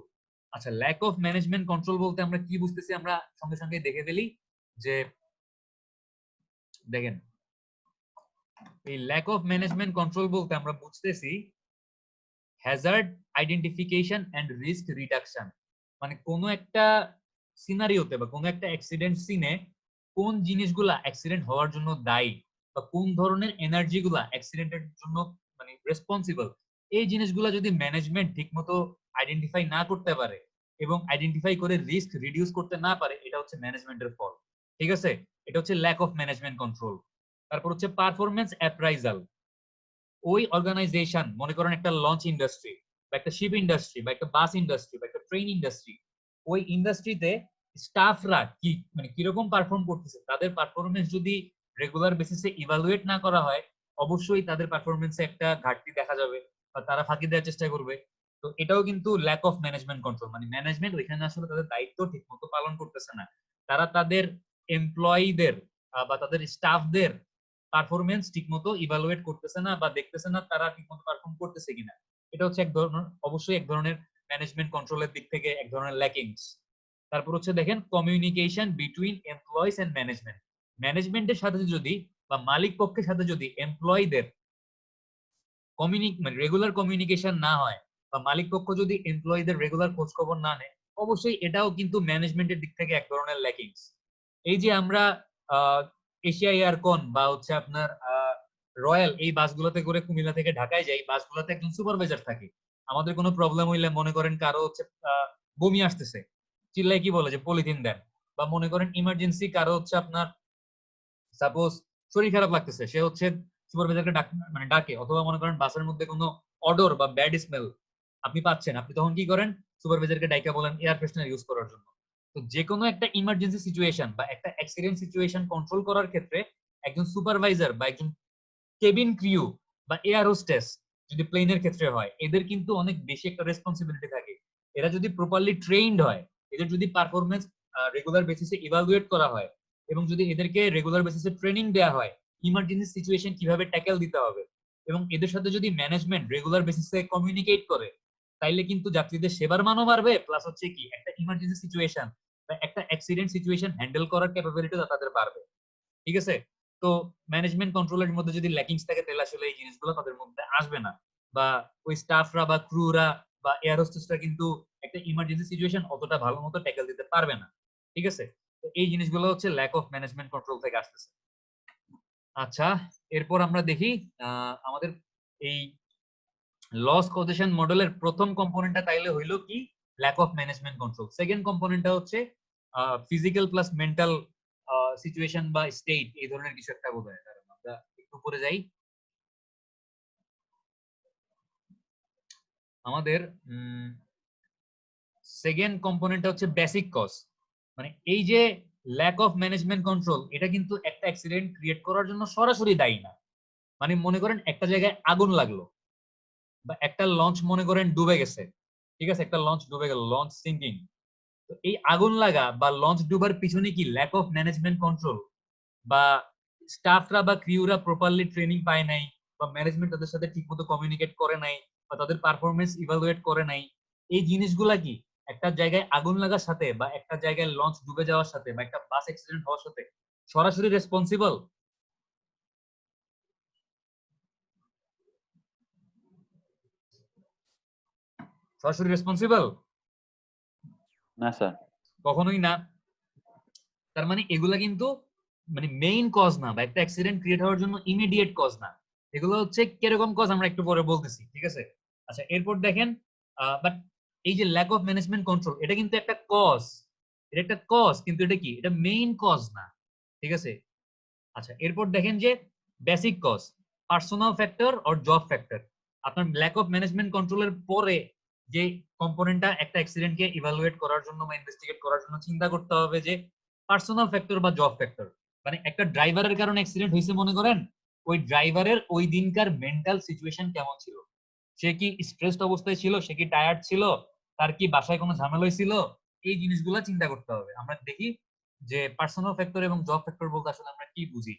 S1: আচ্ছা, ল্যাক অফ ম্যানেজমেন্ট কন্ট্রোল বলতে আমরা কি বুঝতেছি, আমরা সঙ্গে সঙ্গে দেখে ফেলি যে দেখেন এই ল্যাক অফ ম্যানেজমেন্ট কন্ট্রোল বলতে আমরা বুঝতেছি hazard identification and risk reduction. মানে কোনো একটা সিনারিওতে বা কোনো একটা অ্যাক্সিডেন্ট সিনে কোন জিনিসগুলা অ্যাক্সিডেন্ট হওয়ার জন্য দায়ী বা কোন ধরনের এনার্জি গুলা অ্যাক্সিডেন্টের জন্য মানে রেসপন্সিবল, এই জিনিসগুলা যদি ম্যানেজমেন্ট ঠিকমতো আইডেন্টিফাই না করতে পারে এবং আইডেন্টিফাই করে রিস্ক রিডিউস করতে না পারে, এটা হচ্ছে ম্যানেজমেন্টের ফল। ঠিক আছে, এটা হচ্ছে ল্যাক অফ ম্যানেজমেন্ট কন্ট্রোল। তারপর হচ্ছে পারফরমেন্স অ্যাপ্রাইজাল। ওই অর্গানাইজেশন, মনে করেন একটা লঞ্চ ইন্ডাস্ট্রি বা একটা শিপ ইন্ডাস্ট্রি বা একটা বাস ইন্ডাস্ট্রি বা একটা ট্রেন ইন্ডাস্ট্রি, ওই ইন্ডাস্ট্রিতে স্টাফরা কি মানে কিরকম পারফর্ম করতেছে, তাদের পারফরমেন্স যদি রেগুলার বেসিসে ইভালুয়েট না করা হয়, অবশ্যই তাদের পারফরমেন্সে একটা ঘাটতি দেখা যাবে বা তারা ফাঁকি দেওয়ার চেষ্টা করবে। তো এটাও কিন্তু ল্যাক অফ ম্যানেজমেন্ট কন্ট্রোল, মানে ম্যানেজমেন্ট ওইখানে আসলে তাদের দায়িত্ব ঠিকমতো পালন করতেছে না। তারা তাদের এমপ্লয়ীদের বা তাদের স্টাফদের পারফরমেন্স ঠিকমতো ইভালুয়েট করতেছে না বা দেখতেছে না তারা ঠিকমতো পারফর্ম করতেছে কিনা। এটা হচ্ছে এক ধরনের, অবশ্যই এক ধরনের ম্যানেজমেন্ট কন্ট্রোলের দিক থেকে এক ধরনের ল্যাকিংস। তারপর হচ্ছে দেখেন communication between employees and management. ম্যানেজমেন্টের সাথে যদি বা মালিক পক্ষের সাথে যদি এমপ্লয়ীদের মানে রেগুলার কমিউনিকেশন না হয় বা মালিক পক্ষ যদি এমপ্লয়ীদের রেগুলার খোঁজ খবর না নেয়, অবশ্যই এটাও কিন্তু ম্যানেজমেন্টের দিক থেকে এক ধরনের ল্যাকিংস। এই যে আমরা এশিয়া এয়ারকন বা হচ্ছে আপনার রয়্যাল এই বাসগুলোতে করে কুমিল্লা থেকে ঢাকায় যাই, বাসগুলোতে একজন সুপারভাইজার থাকে। আমাদের কোনো প্রবলেম হইলে, মনে করেন কারো হচ্ছে বমি আসতেছে, চিল্লাই কি বলে যে পলিথিন দেন, বা মনে করেন ইমার্জেন্সি কারো হচ্ছে আপনার সাপোজ শরীর খারাপ লাগতেছে, সে হচ্ছে সুপারভাইজারকে মানে ডাকে, অথবা মনে করেন বাসের মধ্যে কোনো অডর বা ব্যাড স্মেল আপনি পাচ্ছেন, আপনি তখন কি করেন, সুপারভাইজারকে ডাইকা বলেন এয়ার ফ্রেশনার ইউজ করার জন্য। তো যে কোনো একটা ইমার্জেন্সি সিচুয়েশন বা একটা অ্যাক্সিডেন্ট সিচুয়েশন কন্ট্রোল করার ক্ষেত্রে একজন সুপারভাইজার বা একজন কেবিন ক্রিউ বা এয়ার হোস্টেস, যদি প্লেনের ক্ষেত্রে হয়, এদের কিন্তু অনেক বেশি একটা রেসপন্সিবিলিটি থাকে। এরা যদি প্রপারলি ট্রেইনড হয়, এদের যদি পারফরমেন্স রেগুলার বেসিসে ইভালুয়েট করা হয় এবং যদি এদেরকে রেগুলার বেসিসে ট্রেনিং দেওয়া হয় ইমার্জেন্সি সিচুয়েশন কিভাবে ট্যাকেল দিতে হবে, এবং এদের সাথে যদি ম্যানেজমেন্ট রেগুলার বেসিসে কমিউনিকেট করে, তাইলে কিন্তু যাত্রীদের সেবার মানও বাড়বে, প্লাস হচ্ছে কি একটা ইমার্জেন্সি সিচুয়েশন বা একটা অ্যাক্সিডেন্ট সিচুয়েশন হ্যান্ডেল করার ক্যাপাবিলিটিও তাদের বাড়বে। ঠিক আছে, তো ম্যানেজমেন্ট কন্ট্রোলের মধ্যে যদি ল্যাকিংস থাকে তাহলে আসলে এই জিনিসগুলো তাদের মধ্যে আসবে না, বা ওই স্টাফরা বা ক্রুরা বা এয়ার হোস্টেসরা কিন্তু একটা ইমার্জেন্সি সিচুয়েশন অতটা ভালো মতো ট্যাকেল দিতে পারবে না। ঠিক আছে, তো এই জিনিসগুলো হচ্ছে ল্যাক অফ ম্যানেজমেন্ট কন্ট্রোল থেকে আসতেছে। আচ্ছা, এরপর আমরা দেখি আমাদের এই লস কজেশন মডেলের প্রথম কম্পোনেন্টটা তাইলে হইলো কি, lack of management control. Second কম্পোনেন্টটা হচ্ছে ফিজিক্যাল প্লাস মেন্টাল সিচুয়েশন বা স্টেট, এই ধরনের কিছু একটা বোঝায়। আমরা একটু পরে যাই। আমাদের সেকেন্ড কম্পোনেন্টটা হচ্ছে বেসিক কজ। মানে এই যে ল্যাক অফ ম্যানেজমেন্ট কন্ট্রোল, এটা কিন্তু একটা অ্যাক্সিডেন্ট ক্রিয়েট করার জন্য সরাসরি দায়ী না। মানে মনে করেন একটা জায়গায় আগুন লাগলো বা একটা লঞ্চ মনে করেন ডুবে গেছে, ঠিক আছে, একটা লঞ্চ ডুবে গেল, লঞ্চ সিঙ্কিং। তো এই আগুন লাগা বা লঞ্চ ডুবার পিছনে কি ল্যাক অফ ম্যানেজমেন্ট কন্ট্রোল, বা স্টাফরা বা ক্রিউরা প্রপারলি ট্রেনিং পায় নাই, বা ম্যানেজমেন্ট তাদের সাথে ঠিকমতো কমিউনিকেট করে নাই, বা তাদের পারফরমেন্স ইভালুয়েট করে নাই, এই জিনিসগুলা কি একটা জায়গায় আগুন লাগার সাথে বা একটা জায়গায় লঞ্চ ডুবে যাওয়ার সাথে বা একটা বাস অ্যাক্সিডেন্ট হওয়ার সাথে সরাসরি রেসপন্সিবল? সরাসরি রেসপন্সিবল
S2: না স্যার।
S1: কখনোই না। তার মানে এগুলা কিন্তু মানে মেইন কজ না, বা একটা অ্যাক্সিডেন্ট ক্রিয়েট হওয়ার জন্য ইমিডিয়েট কজ না। এগুলো হচ্ছে কিরকম কজ আমরা একটু পরে বলতেছি, ঠিক আছে। আচ্ছা, এরপর দেখেন বাট এই যে ল্যাক অফ ম্যানেজমেন্ট কন্ট্রোল, এটা কিন্তু একটা কজ, এটা একটা কজ, কিন্তু এটা কি, এটা মেইন কজ না। ঠিক আছে, আচ্ছা এরপর দেখেন যে basic cause, personal factor or job factor. আপনার ল্যাক অফ ম্যানেজমেন্ট কন্ট্রোলের পরে যে কম্পোনেন্টটা একটা অ্যাক্সিডেন্টকে ইভালুয়েট করার জন্য বা ইনভেস্টিগেট করার জন্য চিন্তা করতে হবে যে পার্সোনাল ফ্যাক্টর বা জব ফ্যাক্টর। মানে একটা ড্রাইভারের কারণে অ্যাক্সিডেন্ট হয়েছে মনে করেন, ওই ড্রাইভারের ওই দিনকার মেন্টাল সিচুয়েশন কেমন ছিল, সে কি স্ট্রেসড অবস্থায় ছিল, সে কি টায়ার্ড ছিল, তার কি বাসায় কোনো ঝামেলা হয়েছিল, এই জিনিসগুলো চিন্তা করতে হবে। আমরা দেখি যে পার্সোনাল ফ্যাক্টর এবং জব ফ্যাক্টর বলতে আসলে আমরা কি বুঝি।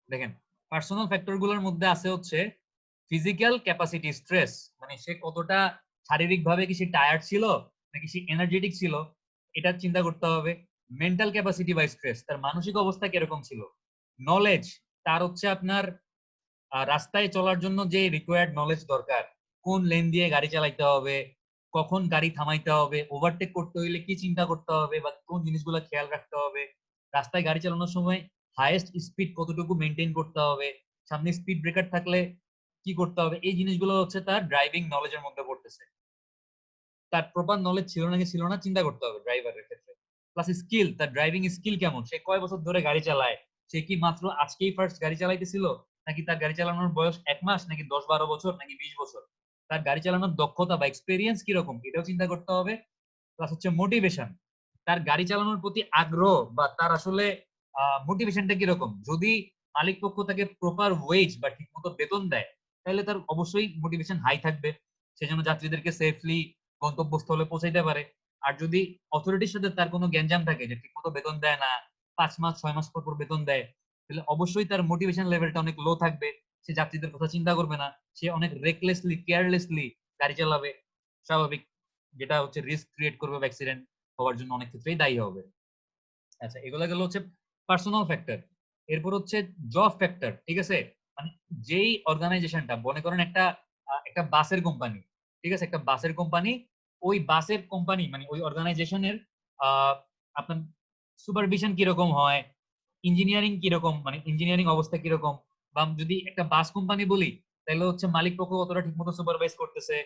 S1: দেখেন, পার্সোনাল ফ্যাক্টর গুলোর মধ্যে আছে হচ্ছে ফিজিক্যাল ক্যাপাসিটি স্ট্রেস, মানে সে কতটা শারীরিক ভাবে কি সে টায়ার্ড ছিল নাকি সে এনার্জেটিক ছিল, এটা চিন্তা করতে হবে। মেন্টাল ক্যাপাসিটি বা স্ট্রেস, তার মানসিক অবস্থা কিরকম ছিল। নলেজ, তার হচ্ছে আপনার রাস্তায় চলার জন্য যে রিকোয়ার্ড নলেজ দরকার, কোন লেন দিয়ে গাড়ি চালাইতে হবে, কখন গাড়ি থামাইতে হবে, ওভারটেক করতে হইলে কি চিন্তা করতে হবে বা কোন জিনিসগুলো খেয়াল রাখতে হবে, রাস্তায় গাড়ি চালানোর সময় হাইয়েস্ট স্পিড কতটুকু মেনটেন করতে হবে, সামনে স্পিড ব্রেকার থাকলে কি করতে হবে, এই জিনিসগুলো হচ্ছে তার ড্রাইভিং নলেজের মধ্যে পড়তেছে। তার প্রপার নলেজ ছিল নাকি ছিল না চিন্তা করতে হবে ড্রাইভারের ক্ষেত্রে। প্লাস স্কিল, তার ড্রাইভিং স্কিল কেমন, সে কয় বছর ধরে গাড়ি চালায়, সে কি মাত্র আজকেই ফার্স্ট গাড়ি চালাইতেছিল, নাকি তার গাড়ি চালানোর বয়স 1 মাস নাকি 10-12 বছর নাকি 20 বছর, তার গাড়ি চালানোর দক্ষতা বা এক্সপেরিয়েন্স কিরকম এটাও চিন্তা করতে হবে। প্লাস হচ্ছে মোটিভেশন, তার গাড়ি চালানোর প্রতি আগ্রহ বা তার আসলে মোটিভেশনটা কিরকম। যদি মালিক পক্ষ তাকে প্রপার ওয়েজ বা ঠিকমতো বেতন দেয়, তাহলে তার অবশ্যই মোটিভেশন হাই থাকবে, সেজন্য যাত্রীদেরকে সেফলি গন্তব্যস্থলে পৌঁছাইতে পারে। আর যদি অথরিটির সাথে তার কোনো গ্যাঞ্জাম থাকে যে ঠিকমতো বেতন দেয় না, 5 মাস 6 মাস পর পর বেতন দেয়, তাহলে অবশ্যই তার মোটিভেশন লেভেলটা অনেক লো থাকবে, সে যাত্রীদের কথা চিন্তা করবে না, সে অনেক রেকলেসলি কেয়ারলেসলি গাড়ি চালাবে, স্বাভাবিক, যেটা হচ্ছে রিস্ক ক্রিয়েট করবে বা অ্যাক্সিডেন্ট হওয়ার জন্য অনেক ক্ষেত্রেই দায়ী হবে। আচ্ছা, এগুলো গেল হচ্ছে পার্সোনাল ফ্যাক্টর। এরপর হচ্ছে জব ফ্যাক্টর, ঠিক আছে। মানে যেই অর্গানাইজেশনটা, মনে করেন একটা একটা বাসের কোম্পানি, ঠিক আছে, একটা বাসের কোম্পানি, ওই বাসের কোম্পানি মানে ওই অর্গানাইজেশনের আপনার সুপারভিশন কিরকম হয়, ইঞ্জিনিয়ারিং কিরকম, মানে ইঞ্জিনিয়ারিং অবস্থা কিরকম, বা যদি একটা বাস কোম্পানি বলি তাহলে হচ্ছে মালিক পক্ষ কতটা ঠিকমতো সুপারভাইজ করতেছে,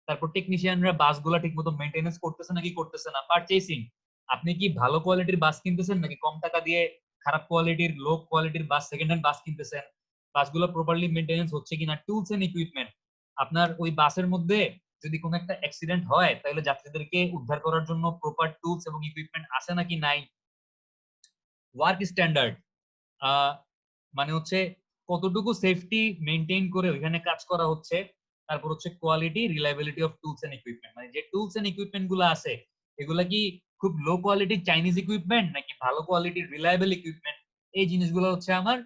S1: তারপর টেকনিশিয়ানরা বাসগুলা ঠিকমতো মেইনটেনেন্স করতেছে নাকি করতেছে না, পারচেসিং, আপনি কি ভালো কোয়ালিটির বাস কিনতেছেন নাকি কম টাকা দিয়ে খারাপ কোয়ালিটির লো কোয়ালিটির বাস, সেকেন্ড হ্যান্ড বাস কিনতেছেন, বাসগুলো প্রপারলি মেইনটেনেন্স হচ্ছে কিনা, টুলস এন্ড ইকুইপমেন্ট, আপনার ওই বাসের মধ্যে যদি কোনো একটা অ্যাক্সিডেন্ট হয় তাহলে যাত্রীদেরকে উদ্ধার করার জন্য প্রপার টুলস এবং ইকুইপমেন্ট আছে নাকি নাই, ওয়ার্ক স্ট্যান্ডার্ড, মানে হচ্ছে কতটুকু সেফটি মেনটেন করে ওইখানে কাজ করা হচ্ছে, তারপর হচ্ছে quality reliability of tools and equipment, মানে যে টুলস এন্ড ইকুইপমেন্ট গুলো আছে এগুলা কি খুব লো কোয়ালিটির চাইনিজ ইকুইপমেন্ট নাকি ভালো কোয়ালিটির রিলায়েবল ইকুইপমেন্ট, এই জিনিসগুলো হচ্ছে আমার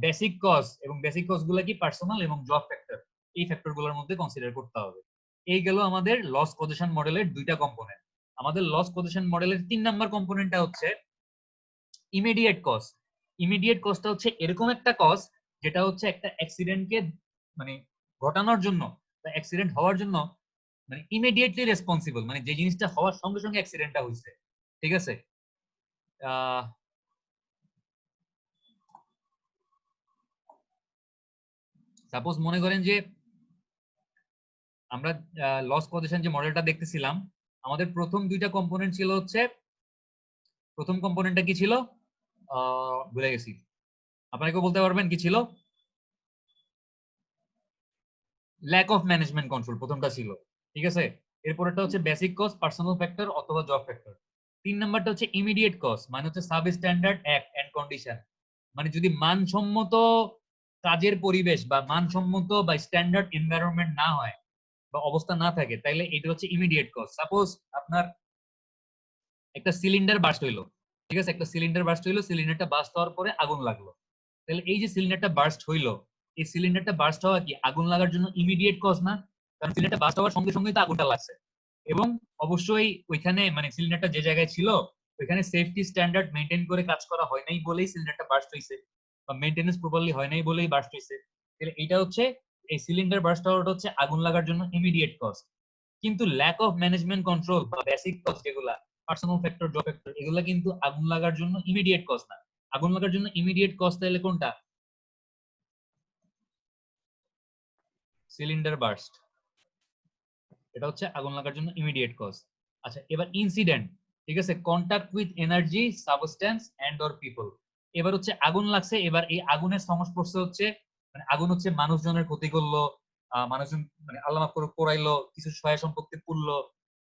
S1: বেসিক কজ, এবং বেসিক কজ গুলা কি পার্সোনাল এবং জব ফ্যাক্টর, এই ফ্যাক্টর গুলোর মধ্যে কনসিডার করতে হবে। এই গেল আমাদের লস কজেশন মডেলের দুইটা কম্পোনেন্ট। আমাদের লস কজেশন মডেলের 3 নাম্বার কম্পোনেন্টটা হচ্ছে ইমিডিয়েট কজ। ইমিডিয়েট কজটা হচ্ছে এরকম একটা কজ যেটা হচ্ছে একটা অ্যাক্সিডেন্টকে মানে ঘটানোর জন্য বা অ্যাক্সিডেন্ট হওয়ার জন্য মানে ইমিডিয়েটলি রেসপন্সিবল, মানে যে জিনিসটা হওয়ার সঙ্গে সঙ্গে অ্যাক্সিডেন্টটা হয়েছে, ঠিক আছে। সাপোজ মনে করেন যে আমরা লস পজিশন যে মডেলটা দেখতেছিলাম, আমাদের প্রথম দুইটা কম্পোনেন্ট ছিল হচ্ছে, প্রথম কম্পোনেন্টটা কি ছিল ভুলে গেছি, আপনাকে বলতে পারবেন কি ছিল, ল্যাক অফ ম্যানেজমেন্ট কন্ট্রোল প্রথমটা ছিল, ঠিক আছে। এরপরটা হচ্ছে বেসিক কস্ট, পার্সোনাল ফ্যাক্টর অথবা জব ফ্যাক্টর। 3 নাম্বারটা হচ্ছে ইমিডিয়েট কস্ট, মানে হচ্ছে substandard act and condition, মানে যদি মানসম্মত কাজের পরিবেশ বা মানসম্মত বা স্ট্যান্ডার্ড এনভায়রনমেন্ট না হয় বা অবস্থা না থাকে, তাইলে এটা হচ্ছে ইমিডিয়েট কস্ট। সাপোজ আপনার একটা সিলিন্ডার বাস্ট হইলো, ঠিক আছে, একটা সিলিন্ডার বাস্ট হইলো, সিলিন্ডারটা বাস্ট হওয়ার পরে আগুন লাগলো, তাহলে এই যে সিলিন্ডারটা বার্স্ট হইলো, এই সিলিন্ডারটা বার্স্ট হওয়া কি আগুন লাগার জন্য ইমিডিয়েট কজ না, কারণ সিলিন্ডারটা বার্স্ট হওয়ার সঙ্গে সঙ্গেই তো আগুনটা লাগছে, এবং অবশ্যই ওইখানে মানে সিলিন্ডারটা যে জায়গায় ছিল ওইখানে সেফটি স্ট্যান্ডার্ড মেনটেন করে কাজ করা হয় নাই বলেই সিলিন্ডারটা বার্স্ট হইছে, বা মেনটেনেন্স প্রপারলি হয় নাই বলেই বার্স্ট হইছে। তাহলে এটা হচ্ছে এই সিলিন্ডার বার্স্ট হওয়াটা হচ্ছে আগুন লাগার জন্য ইমিডিয়েট কজ। কিন্তু ল্যাক অফ ম্যানেজমেন্ট কন্ট্রোল বা বেসিক কজ যেগুলা পার্সোনাল ফ্যাক্টর জব ফ্যাক্টর, এগুলা কিন্তু আগুন লাগার জন্য ইমিডিয়েট কজ না। আগুন লাগার জন্য ইমিডিয়েট কজ তাহলে কোনটা, সিলিন্ডার বার্স্ট, এটা হচ্ছে আগুন লাগার জন্য ইমিডিয়েট কজ। আচ্ছা, এবার ইনসিডেন্ট, ঠিক আছে, contact with energy substance and or people, এবার হচ্ছে আগুন লাগছে, এবার এই আগুনের সংস্পর্শে হচ্ছে মানে আগুন হচ্ছে মানুষজনের ক্ষতি করলো, মানুষজন মানে আল্লাহ মাফ করুক পোড়াইলো, কিছু সহায় সম্পত্তি পুড়লো,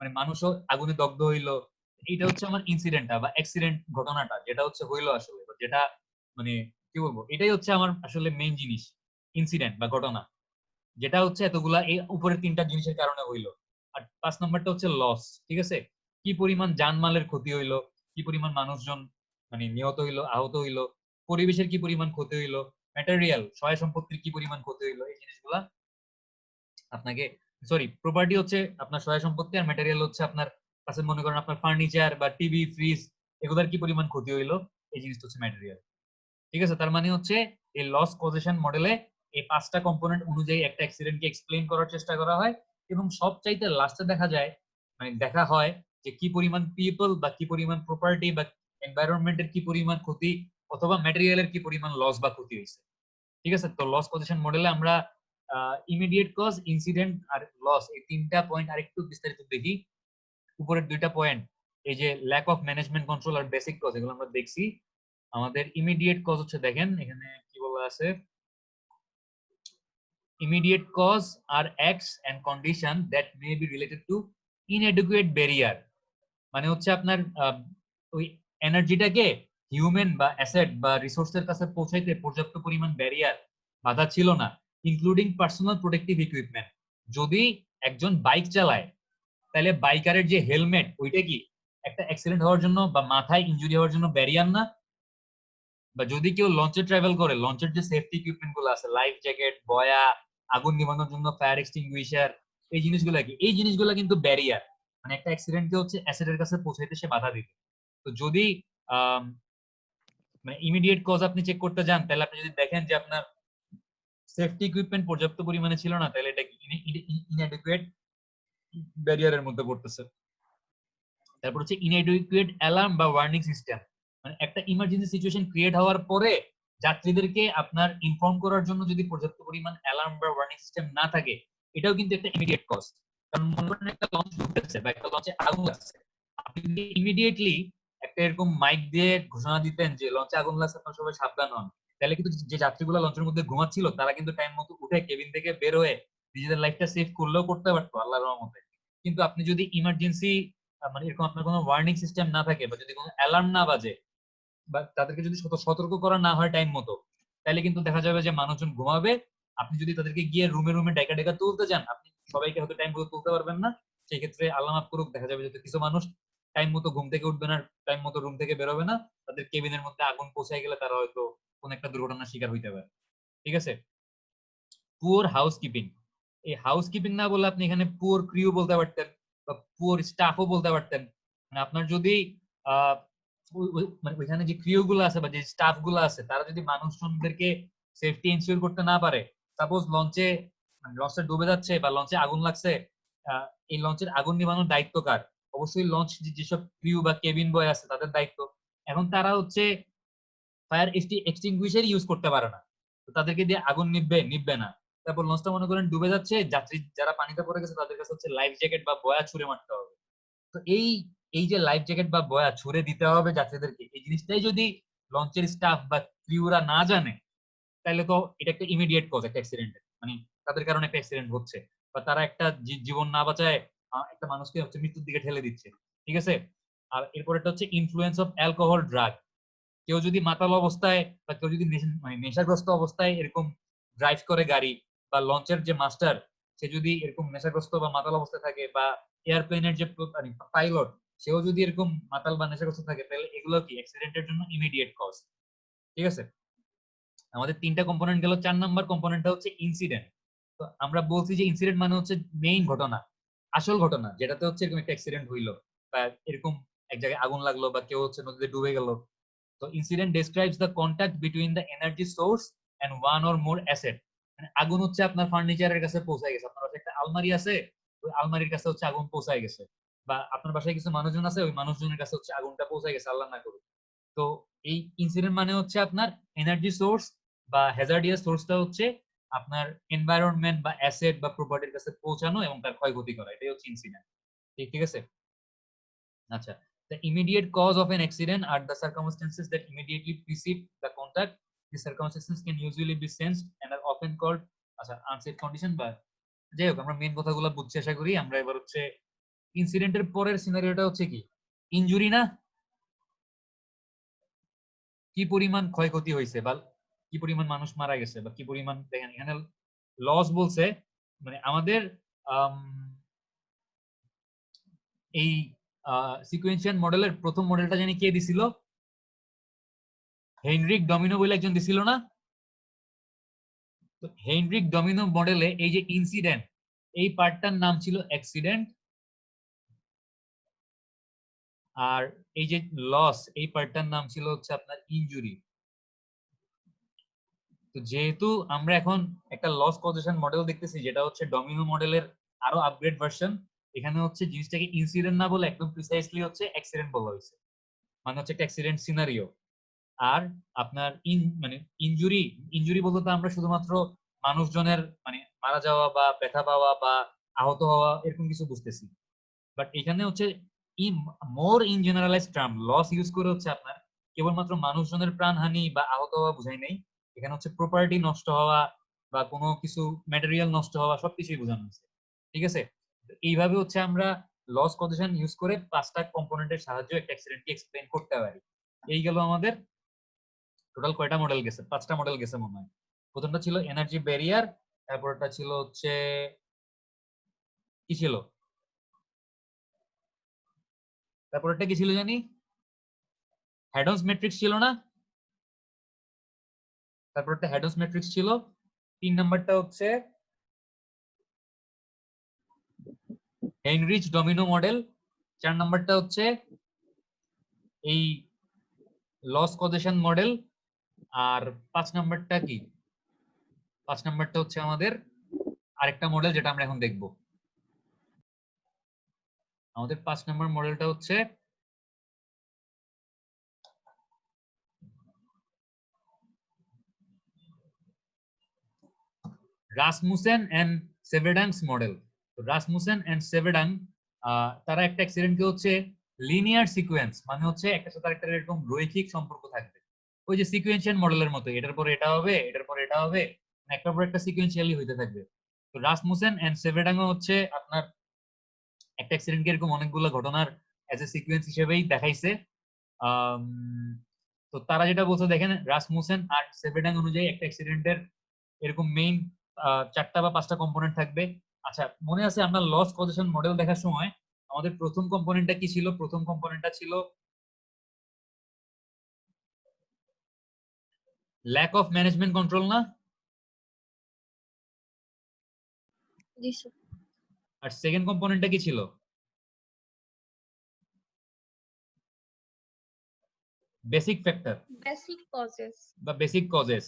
S1: মানে মানুষও আগুনে দগ্ধ হইলো, এটা হচ্ছে আমার ইনসিডেন্টটা বা অ্যাক্সিডেন্ট ঘটনাটা, যেটা হচ্ছে হইলো আসলে, বা যেটা মানে কি বলবো, এটাই হচ্ছে আমার আসলে মেইন জিনিস, ইনসিডেন্ট বা ঘটনা, যেটা হচ্ছে এতগুলা এই উপরের তিনটা জিনিসের কারণে হইলো। আর 5 নম্বরটা হচ্ছে লস। ঠিক আছে, কি পরিমাণ জানমালের ক্ষতি হইলো, কি পরিমাণ মানুষজন মানে নিহত হইলো, আহত হইলো, পরিবেশের কি পরিমাণ ক্ষতি হইলো, ম্যাটেরিয়াল সহায় সম্পত্তির কি পরিমাণ ক্ষতি হইলো, এই জিনিসগুলা আপনাকে, সরি, প্রপার্টি হচ্ছে আপনার সহায় সম্পত্তি, আর ম্যাটেরিয়াল হচ্ছে আপনার কাছে মনে করেন আপনার ফার্নিচার বা টিভি ফ্রিজ, এগুলার কি পরিমাণ ক্ষতি হইলো, এই জিনিসটা হচ্ছে ম্যাটেরিয়াল। ঠিক আছে, তার মানে হচ্ছে এই লস কজেশন মডেলে এই 5টা কম্পোনেন্ট অনুযায়ী একটা অ্যাক্সিডেন্টকে এক্সপ্লেইন করার চেষ্টা করা হয়, এবং সবচাইতে লাস্টে দেখা যায়, মানে দেখা হয় যে কি পরিমাণ পিপল বা কি পরিমাণ প্রপার্টি বা এনভায়রনমেন্টের কি পরিমাণ ক্ষতি, অথবা ম্যাটেরিয়ালের কি পরিমাণ লস বা ক্ষতি হয়েছে। ঠিক আছে, তো লস পজিশন মডেলে আমরা ইমিডিয়েট কজ, ইনসিডেন্ট আর লস, এই তিনটা পয়েন্ট আরেকটু বিস্তারিত দেখি। উপরের দুইটা পয়েন্ট, এই যে ল্যাক অফ ম্যানেজমেন্ট কন্ট্রোল আর বেসিক কজ, এগুলো আমরা দেখছি। আমাদের ইমিডিয়েট কজ হচ্ছে, দেখেন এখানে কি বলা আছে, immediate cause are acts and condition that may be related to inadequate barrier, মানে হচ্ছে আপনার ওই এনার্জিটাকে হিউম্যান বা অ্যাসেট বা রিসোর্সের কাছে পৌঁছাইতে পর্যাপ্ত পরিমাণ ব্যারিয়ার, বাধা ছিল না, ইনক্লুডিং পার্সোনাল প্রোটেক্টিভ ইকুইপমেন্ট। যদি একজন বাইক চালায়, তাহলে বাইকারের যে হেলমেট, ওইটা কি একটা অ্যাক্সিডেন্ট হওয়ার জন্য বা মাথায় ইনজুরি হওয়ার জন্য ব্যারিয়ার না? বা যদি কেউ লঞ্চে ট্রাভেল করে, লঞ্চের যে সেফটি ইকুইপমেন্ট গুলো আছে, লাইফ জ্যাকেট, বয়া, আগুন নিভানোর জন্য ফায়ার এক্সটিংগুইশার, এই জিনিসগুলো কি, এই জিনিসগুলো কিন্তু ব্যারিয়ার, মানে একটা অ্যাক্সিডেন্টকে হচ্ছে অ্যাসেটের কাছে পৌঁছাইতে সে বাধা দিবে। তো যদি আহ মানে ইমিডিয়েট কজ আপনি চেক করতে যান, তাহলে আপনি যদি দেখেন যে আপনার সেফটি ইকুইপমেন্ট পর্যাপ্ত পরিমাণে ছিল না, তাহলে এটা ইনঅ্যাডিকুয়েট ব্যারিয়ারের মধ্যে পড়তেছে। তারপর হচ্ছে ইনএডুকেট অ্যালার্ম বা ওয়ার্নিং সিস্টেম, মানে একটা ইমার্জেন্সি সিচুয়েশন ক্রিয়েট হওয়ার পরে যাত্রীদেরকে আপনার ইনফর্ম করার জন্য যদি পর্যাপ্ত পরিমাণ অ্যালার্ম বা ওয়ার্নিং সিস্টেম না থাকে, এটাও কিন্তু একটা ইমিডিয়েট কজ। কারণ মনে করেন একটা লঞ্চ ঢুকতেছে বা একটা লঞ্চে আগুন লাগছে, আপনি যদি ইমিডিয়েটলি একটা এরকম মাইক দিয়ে ঘোষণা দিতেন যে লঞ্চে আগুন লাগছে, আপনারা সবাই সাবধান হন, তাহলে কিন্তু যে যাত্রীগুলো লঞ্চের মধ্যে ঘুমাচ্ছিল, তারা কিন্তু টাইম মতো উঠে কেবিন থেকে বের হয়ে নিজেদের লাইফটা সেভ করলেও করতে পারতো আল্লাহর রহমতে। কিন্তু আপনি যদি ইমার্জেন্সি মানে এরকম আপনার কোনো ওয়ার্নিং সিস্টেম না থাকে, বা যদি কোনো অ্যালার্ম না বাজে, বা তাদেরকে যদি সতর্ক করা না হয় টাইম মতো, তাহলে কিন্তু দেখা যাবে যে মানুষজন ঘুমাবে। আপনি যদি তাদেরকে গিয়ে রুমে রুমে ডাইকা ডাইকা তুলতে যান, আপনি সবাইকে হয়তো টাইম মতো তুলতে পারবেন না। সেই ক্ষেত্রে আল্লাহ মাফ করুক, দেখা যাবে যে কিছু মানুষ টাইম মতো ঘুম থেকে উঠবে না, টাইম মতো রুম থেকে বেরোবে না, তাদের কেবিনের মধ্যে আগুন পৌঁছায় গেলে তারা হয়তো কোন একটা দুর্ঘটনার শিকার হইতে পারে। ঠিক আছে, পুয়ার হাউসকিপিং, এই হাউসকিপিং না বলে আপনি এখানে পুয়ার ক্রিউ বলতে পারতেন, বা পুয়ার স্টাফও বলতে পারতেন। মানে আপনার যদি আহ মানে ওইখানে যে ক্রিউ গুলো আছে বা যে স্টাফ গুলো আছে, তারা যদি মানুষজনদেরকে সেফটি এনশিওর করতে না পারে, সাপোজ লঞ্চে মানে লঞ্চটা ডুবে যাচ্ছে বা লঞ্চে আগুন লাগছে, এই লঞ্চের আগুন নিভানোর দায়িত্ব কার? অবশ্যই লঞ্চ যেসব ক্রিউ বা কেবিন বয় আছে তাদের দায়িত্ব। এখন তারা হচ্ছে ফায়ার এক্সটিংগুইশার ইউজ করতে পারে না, তো তাদেরকে দিয়ে আগুন নিভবে নিভবে না। তারপর লঞ্চটা মনে করেন ডুবে যাচ্ছে, যাত্রী যারা পানিতে পড়ে গেছে তাদের কাছে হচ্ছে লাইফ জ্যাকেট বা বয়া ছুঁড়ে মারতে হবে। তো এই এই যে লাইফ জ্যাকেট বা বয়া ছুঁড়ে দিতে হবে যাত্রীদেরকে, এই জিনিসটাই যদি লঞ্চের স্টাফ বা ক্রিউরা না জানে, তাহলে তো এটা একটা ইমিডিয়েট কজ একটা অ্যাক্সিডেন্টের, মানে তাদের কারণে একটা অ্যাক্সিডেন্ট হচ্ছে, বা তারা একটা জীবন না বাঁচায় একটা মানুষকে হচ্ছে মৃত্যুর দিকে ঠেলে দিচ্ছে। ঠিক আছে, আর এরপরটা হচ্ছে ইনফ্লুয়েন্স অফ অ্যালকোহল ড্রাগ। কেউ যদি মাতাল অবস্থায় বা কেউ যদি মানে নেশাগ্রস্ত অবস্থায় এরকম ড্রাইভ করে গাড়ি, বা লঞ্চের যে মাস্টার সে যদি এরকম নেশাগ্রস্ত বা মাতাল অবস্থায় থাকে, বা এয়ারপ্লেনের যে পাইলট সেও যদি এরকম মাতাল বা নেশাগ্রস্ত থাকে, তাহলে এগুলো কি অ্যাক্সিডেন্টের জন্য ইমিডিয়েট কজ। ঠিক আছে, আমাদের তিনটা কম্পোনেন্ট গেল, 4 নম্বর কম্পোনেন্টটা হচ্ছে ইনসিডেন্ট। তো আমরা বলছি যে ইনসিডেন্ট মানে হচ্ছে মেইন ঘটনা, আসল ঘটনা, যেটাতে হচ্ছে এরকম একটা অ্যাক্সিডেন্ট হইলো, বা এরকম এক জায়গায় আগুন লাগলো, বা কেউ হচ্ছে নদীতে ডুবে গেল। তো incident describes the contact between the energy source and one or more asset, মানে আগুন হচ্ছে আপনার ফার্নিচারের কাছে পৌঁছায় গেছে, আপনার বাসায় একটা আলমারি আছে, ওই আলমারির কাছে হচ্ছে আগুন পৌঁছায় গেছে, বা আপনার বাসায় কিছু মানুষজন আছে, ওই মানুষজনের কাছে হচ্ছে আগুনটা পৌঁছায় গেছে, আল্লাহ না করুক। তো এই ইনসিডেন্ট মানে হচ্ছে আপনার এনার্জি সোর্স বা হ্যাজার্ডিয়াস সোর্সটা হচ্ছে আপনার এনভায়রনমেন্ট বা অ্যাসেট বা প্রপার্টির কাছে পৌঁছানো এবং তার ক্ষয়ক্ষতি করা, এটাই হচ্ছে ইনসিডেন্ট। ঠিক ঠিক আছে, আচ্ছা। The immediate cause of an accident are the circumstances that immediately precede the contact. These circumstances can usually be sensed and are often called আচ্ছা unsafe condition, বা যাই হোক আমরা মেইন কথাগুলো বুঝছি আশা করি। আমরা এবার হচ্ছে ইনসিডেন্টের পরের সিনারিওটা হচ্ছে কি, ইনজুরি না, কি পরিমাণ ক্ষয়ক্ষতি হয়েছে বা কি পরিমাণ মানুষ মারা গেছে বা কি পরিমাণ, দেখেন এখানে লস বলছে, মানে আমাদের এই সিকোয়েন্সিয়াল মডেলের প্রথম মডেলটা জানি কে দিছিল, হেনরিক ডমিনো বলে একজন দিছিল না? তো হেনরিক ডমিনো মডেলে এই যে ইনসিডেন্ট, এই পার্টটার নাম ছিল অ্যাক্সিডেন্ট, আর এই যে লস, এই পার্টটার নাম ছিল হচ্ছে আপনার ইনজুরি। তো যেহেতু আমরা এখন একটা লস কজেশন মডেল দেখতেছি যেটা হচ্ছে ডমিনো মডেলের আরো আপগ্রেড ভার্সন, এখানে হচ্ছে জিনিসটাকে ইনসিডেন্ট না বলে একদম প্রিসাইসলি হচ্ছে অ্যাক্সিডেন্ট বলা হয়েছে, মানে হচ্ছে একটা অ্যাক্সিডেন্ট সিনারিও। আর আপনার মানে ইনজুরি, ইনজুরি বলতে তো আমরা শুধুমাত্র মানুষজনের মানে মারা যাওয়া বা ব্যথা পাওয়া বা আহত হওয়া এরকম কিছু বুঝতেছি, বাট এখানে হচ্ছে more in generalize term loss use করে হচ্ছে আপনার কেবলমাত্র মানুষজনের প্রাণহানি বা আহত হওয়া বুঝাই নেই, এখানে হচ্ছে প্রপার্টি নষ্ট হওয়া বা কোনো কিছু ম্যাটেরিয়াল নষ্ট হওয়া সবকিছুই বোঝানো হচ্ছে। ঠিক আছে, এইভাবে হচ্ছে আমরা লস কজেশন ইউজ করে 5টা কম্পোনেন্টের সাহায্যে একটা অ্যাক্সিডেন্টকে এক্সপ্লেইন করতে পারি। এই গেল আমাদের টোটাল কয়টা মডেল গেছে, 5টা মডেল গেছে মনে হয়। প্রথমটা ছিল এনার্জি ব্যারিয়ার, তারপরটা ছিল হচ্ছে কি ছিল, তারপরটা কি ছিল জানি, হ্যাডন্স ম্যাট্রিক্স ছিল না? তারপরটা হ্যাডন্স ম্যাট্রিক্স ছিল। 3 নাম্বারটা হচ্ছে হেনরিচ ডমিনো মডেল। 4 নাম্বারটা হচ্ছে এই লস কজেশন মডেল। আর 5 নাম্বারটা কি, 5 নাম্বারটা হচ্ছে আমাদের আরেকটা মডেল যেটা আমরা এখন দেখব। আমাদের 5 নাম্বার মডেলটা হচ্ছে Rasmussen and Svedung's model. Rasmussen and Svedung তারা একটা অ্যাক্সিডেন্টকে হচ্ছে লিনিয়ার সিকোয়েন্স, মানে হচ্ছে একটা সাথে আরেকটা এরকম রৈখিক সম্পর্ক থাকবে, ওই যে সিকোয়েন্সিয়াল মডেলের মতো, এটার পরে এটা হবে, এটার পরে এটা হবে, একটার পর একটা সিকোয়েন্সিয়ালি হইতে থাকবে। তো রাসমুসেন এন্ড সেভেডাং হচ্ছে আপনার একটা অ্যাক্সিডেন্টকে এরকম অনেকগুলো ঘটনার অ্যাজ এ সিকোয়েন্স হিসেবেই দেখাইছে। আম, তো তারা যেটা বলছে দেখেন, রাসমুসেন আর সেভেডাং অনুযায়ী একটা অ্যাক্সিডেন্টের এরকম মেইন 4টা বা 5টা কম্পোনেন্ট থাকবে। আচ্ছা, মনে আছে আমরা লস কজেশন মডেল দেখার সময় আমাদের প্রথম কম্পোনেন্টটা কি ছিল? প্রথম কম্পোনেন্টটা ছিল ল্যাক অফ ম্যানেজমেন্ট কন্ট্রোল না?
S3: জি স্যার।
S1: আর সেকেন্ড কম্পোনেন্টটা কি ছিল? Basic factor
S3: basic causes.
S1: বা বেসিক কজেস।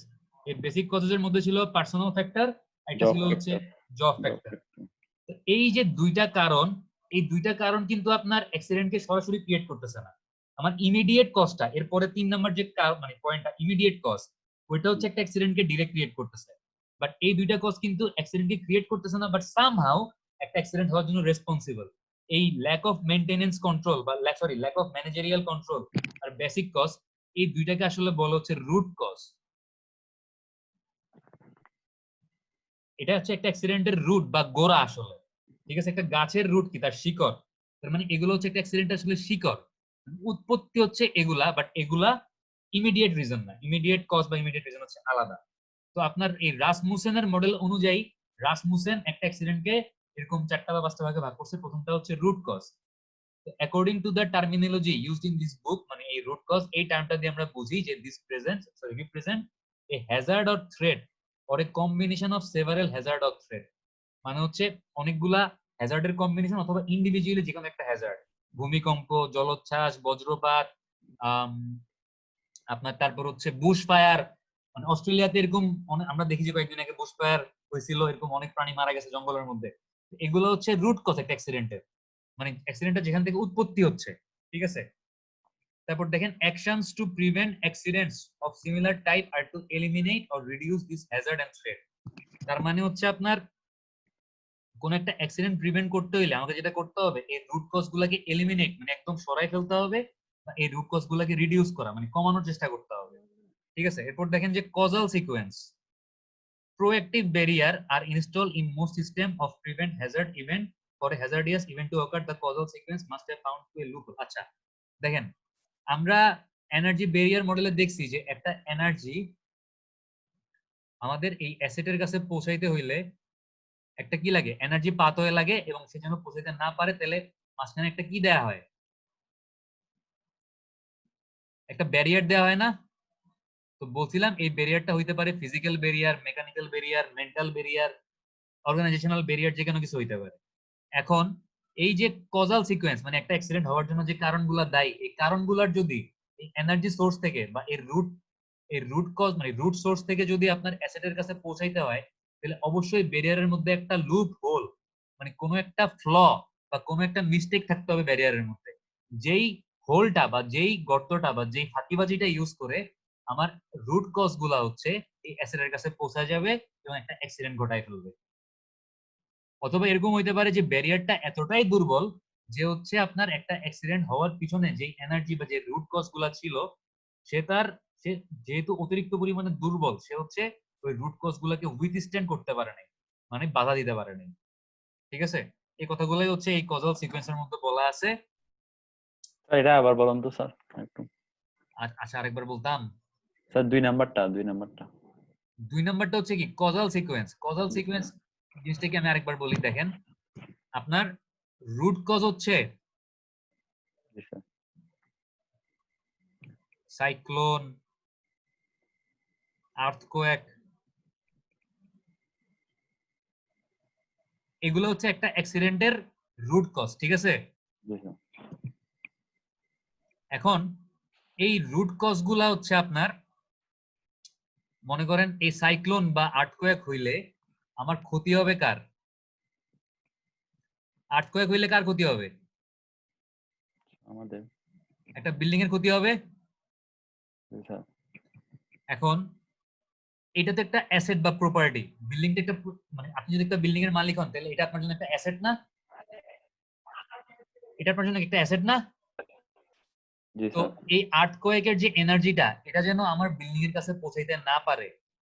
S1: এই বেসিক কজেস এর মধ্যে ছিল পার্সোনাল ফ্যাক্টর, একটা
S2: জব
S1: ছিল হচ্ছে
S2: factor.
S1: Job
S2: job
S1: factor.
S2: Factor.
S1: এই যে দুইটা কারণ, এই দুইটা কারণ কিন্তু আপনার অ্যাক্সিডেন্টকে সরাসরি ক্রিয়েট করতেছে না। আমার ইমিডিয়েট কজটা, এরপরে 3 নাম্বার যে মানে পয়েন্টটা ইমিডিয়েট কজ, ওইটা হচ্ছে একটা অ্যাক্সিডেন্টকে ডিরেক্ট ক্রিয়েট করতেছে। বাট এই দুইটা কজ কিন্তু অ্যাক্সিডেন্টকে ক্রিয়েট করতেছে না, বাট সামহাউ একটা অ্যাক্সিডেন্ট হওয়ার জন্য রেসপন্সিবল। এই ল্যাক অফ মেইনটেনেন্স কন্ট্রোল বা ল্যাক অফ ম্যানেজারিয়াল কন্ট্রোল আর বেসিক কজ, এই দুইটাকে আসলে বলা হচ্ছে রুট কজ। এটা হচ্ছে একটা অ্যাক্সিডেন্টের রুট বা গোড়া আসলে। ঠিক আছে, একটা গাছের রুট কি, তার শিকড়। তার মানে এগুলো হচ্ছে একটা অ্যাক্সিডেন্ট আসলে শিকড়, উৎপত্তি হচ্ছে এগুলা, বাট এগুলা ইমিডিয়েট রিজন না, ইমিডিয়েট কজ বা ইমিডিয়েট রিজন হচ্ছে আলাদা। তো আপনার এই রাসমুসেনের মডেল অনুযায়ী রাসমুসেন একটা অ্যাক্সিডেন্টকে এরকম 4টা বা 5টা ভাগে ভাগ করছে। প্রথমটা হচ্ছে root cause. According to the terminology used in this book, মানে এই রুট কজ এই টার্মটা দিয়ে আমরা বুঝি যে this present sorry represent a Hazard or threat or a combination of several Hazard or threat, মানে হচ্ছে অনেকগুলা হ্যাজার্ডের কম্বিনেশন অথবা ইন্ডিভিজুয়ালি যে কোনো একটা হ্যাজার্ড, ভূমিকম্প, জলোচ্ছ্বাস, বজ্রপাত, আম, আপনার তারপর হচ্ছে বুশ ফায়ার, মানে অস্ট্রেলিয়াতে এরকম আমরা দেখি যে কয়েকদিন আগে বুশ ফায়ার হয়েছিল, এরকম অনেক প্রাণী মারা গেছে জঙ্গলের মধ্যে। এগুলো হচ্ছে রুট কজ একটা অ্যাক্সিডেন্টের, মানে অ্যাক্সিডেন্টটা যেখান থেকে উৎপত্তি হচ্ছে। ঠিক আছে, তারপর দেখেন actions to prevent accidents of similar type আর to eliminate or reduce this hazard and threat. তার মানে হচ্ছে আপনার কোন একটা অ্যাক্সিডেন্ট প্রিভেন্ট করতে হইলে আমাকে যেটা করতে হবে, এই রুট কজ গুলাকে এলিমিনেট মানে একদম সরাই ফেলতে হবে, বা এই রুট কজ গুলাকে রিডিউস করা মানে কমানোর চেষ্টা করতে হবে। ঠিক আছে, এরপর দেখেন যে causal sequence, proactive barrier are installed in most system of prevent hazard event. For a hazardous event to occur, the causal sequence must have found to a loophole. আচ্ছা, দেখেন আমরা এনার্জি ব্যারিয়ার মডেলে দেখছি যে একটা এনার্জি আমাদের এই অ্যাসেটের কাছে পৌঁছাইতে হইলে একটা কি লাগে, এনার্জি পাথওয়ে লাগে, এবং সে যেন পৌঁছাইতে না পারে তাহলে মাঝখানে একটা কি দেয়া হয়, একটা ব্যারিয়ার দেওয়া হয় না? তো বলছিলাম এই ব্যারিয়ারটা হইতে পারে physical barrier, mechanical barrier, mental barrier, organisational barrier, যে কোনো কিছু হইতে পারে। এখন এই যে কজাল সিকোয়েন্স মানে একটা অ্যাক্সিডেন্ট হওয়ার জন্য যে কারণগুলো দায়ী, এই কারণগুলোর যদি এই এনার্জি সোর্স থেকে বা এর রুট কজ মানে রুট সোর্স থেকে যদি আপনার অ্যাসেটের কাছে পৌঁছাইতে হয়, তাহলে অবশ্যই ব্যারিয়ারের মধ্যে একটা লুপ হোল মানে কোনো একটা ফ্ল বা কোনো একটা মিস্টেক থাকতে হবে ব্যারিয়ারের মধ্যে, যেই হোলটা বা যেই গর্তটা বা যেই ফাঁকিবাজিটা ইউজ করে আমার রুট কজ গুলা হচ্ছে এই অ্যাসেটের কাছে পৌঁছা যাবে এবং একটা অ্যাক্সিডেন্ট ঘটায় ফেলবে। অথবা এরকম হইতে পারে যে ব্যারিয়ারটা এতটাই দুর্বল যে হচ্ছে আপনার একটা অ্যাক্সিডেন্ট হওয়ার পিছনে যে এনার্জি বা যে রুট কজ গুলা ছিল সে যেহেতু অতিরিক্ত পরিমাণে দুর্বল, সে হচ্ছে ওই রুট কজ গুলাকে উইথস্ট্যান্ড করতে পারে নাই, মানে বাধা দিতে পারে নাই। ঠিক আছে, এই কথাগুলোই হচ্ছে এই কজাল সিকোয়েন্সের মধ্যে বলা আছে।
S2: স্যার এটা আবার বলুন তো স্যার একটু।
S1: আর আচ্ছা আরেকবার বলতাম।
S2: স্যার দুই নাম্বারটা
S1: 2 নাম্বারটা হচ্ছে কি কজাল সিকোয়েন্স। কজাল
S2: জি
S1: সিকোয়েন্স
S2: স্যার।
S1: জিনিসটাকে আমি আরেকবার বলি, দেখেন আপনার রুট কজ হচ্ছে
S2: জি স্যার।
S1: সাইক্লোন, আর্থকোয়েক, এগুলো হচ্ছে একটা অ্যাক্সিডেন্টের রুট কজ। ঠিক আছে,
S2: জি স্যার।
S1: এখন এই রুট কজ গুলা হচ্ছে আপনার, মনে করেন এই সাইক্লোন বা আর্থকোয়েক হইলে আমার ক্ষতি হবে কার? আর্থকোয়েক হইলে কার ক্ষতি হবে?
S2: আমাদের।
S1: একটা বিল্ডিং এর ক্ষতি হবে।
S2: জি স্যার।
S1: এখন এটা তো একটা অ্যাসেট বা প্রপার্টি, বিল্ডিংটা একটা মানে আপনি যদি একটা বিল্ডিং এর মালিক হন তাহলে এটা আপনার জন্য একটা অ্যাসেট না? এটা আপনার জন্য একটা অ্যাসেট না?
S2: জি
S1: তো
S2: স্যার।
S1: এই আর্থকোয়েকের যে এনার্জিটা এটা যেন আমার বিল্ডিং এর কাছে পৌঁছাইতে না পারে,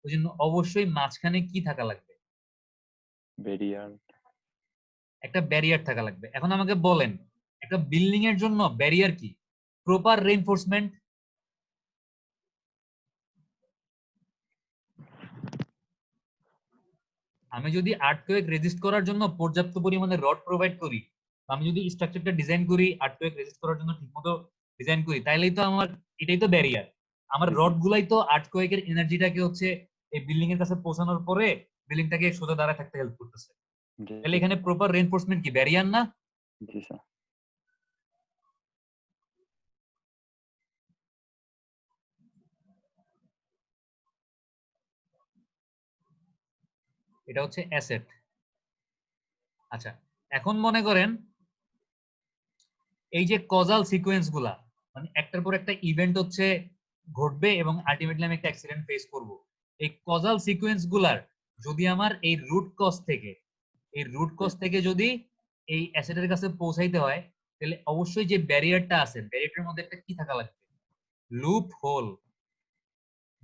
S1: ওই জন্য অবশ্যই মাঝখানে কি থাকা লাগবে?
S2: ব্যারিয়ার।
S1: একটা ব্যারিয়ার থাকা লাগবে। এখন আমাকে বলেন একটা বিল্ডিং এর জন্য ব্যারিয়ার কি? Proper reinforcement. আমি যদি আর্থকোয়েক রেজিস্ট করার জন্য পর্যাপ্ত পরিমাণে রড প্রোভাইড করি, আমি যদি স্ট্রাকচারটা ডিজাইন করি আর্থকোয়েক রেজিস্ট করার জন্য ঠিকমতো ডিজাইন করি, তাইলেই তো আমার এটাই তো ব্যারিয়ার। আমার
S2: জি
S1: রড
S2: স্যার।
S1: গুলাই তো আর্থকোয়েকের এনার্জিটাকে হচ্ছে এই বিল্ডিং এর কাছে পৌঁছানোর পরে বিল্ডিংটাকে সোজা দাঁড়ায় থাকতে হেল্প করতেছে।
S2: জি
S1: তাহলে এখানে
S2: স্যার।
S1: প্রপার রেইনফোর্সমেন্ট কি ব্যারিয়ার না?
S2: জি স্যার।
S1: এটা হচ্ছে অ্যাসেট। আচ্ছা, এখন মনে করেন এই যে কজাল সিকোয়েন্স গুলা মানে একটার পর একটা ইভেন্ট হচ্ছে ঘটবে এবং আলটিমেটলি আমি একটা অ্যাক্সিডেন্ট ফেস করব। এই কজাল সিকোয়েন্স গুলার যদি আমার এই রুট কজ থেকে যদি এই অ্যাসেটের কাছে পৌঁছাইতে হয়, তাহলে অবশ্যই যে ব্যারিয়ারটা আছে ব্যারিয়ারটার মধ্যে একটা কি থাকা লাগবে? লুপ হোল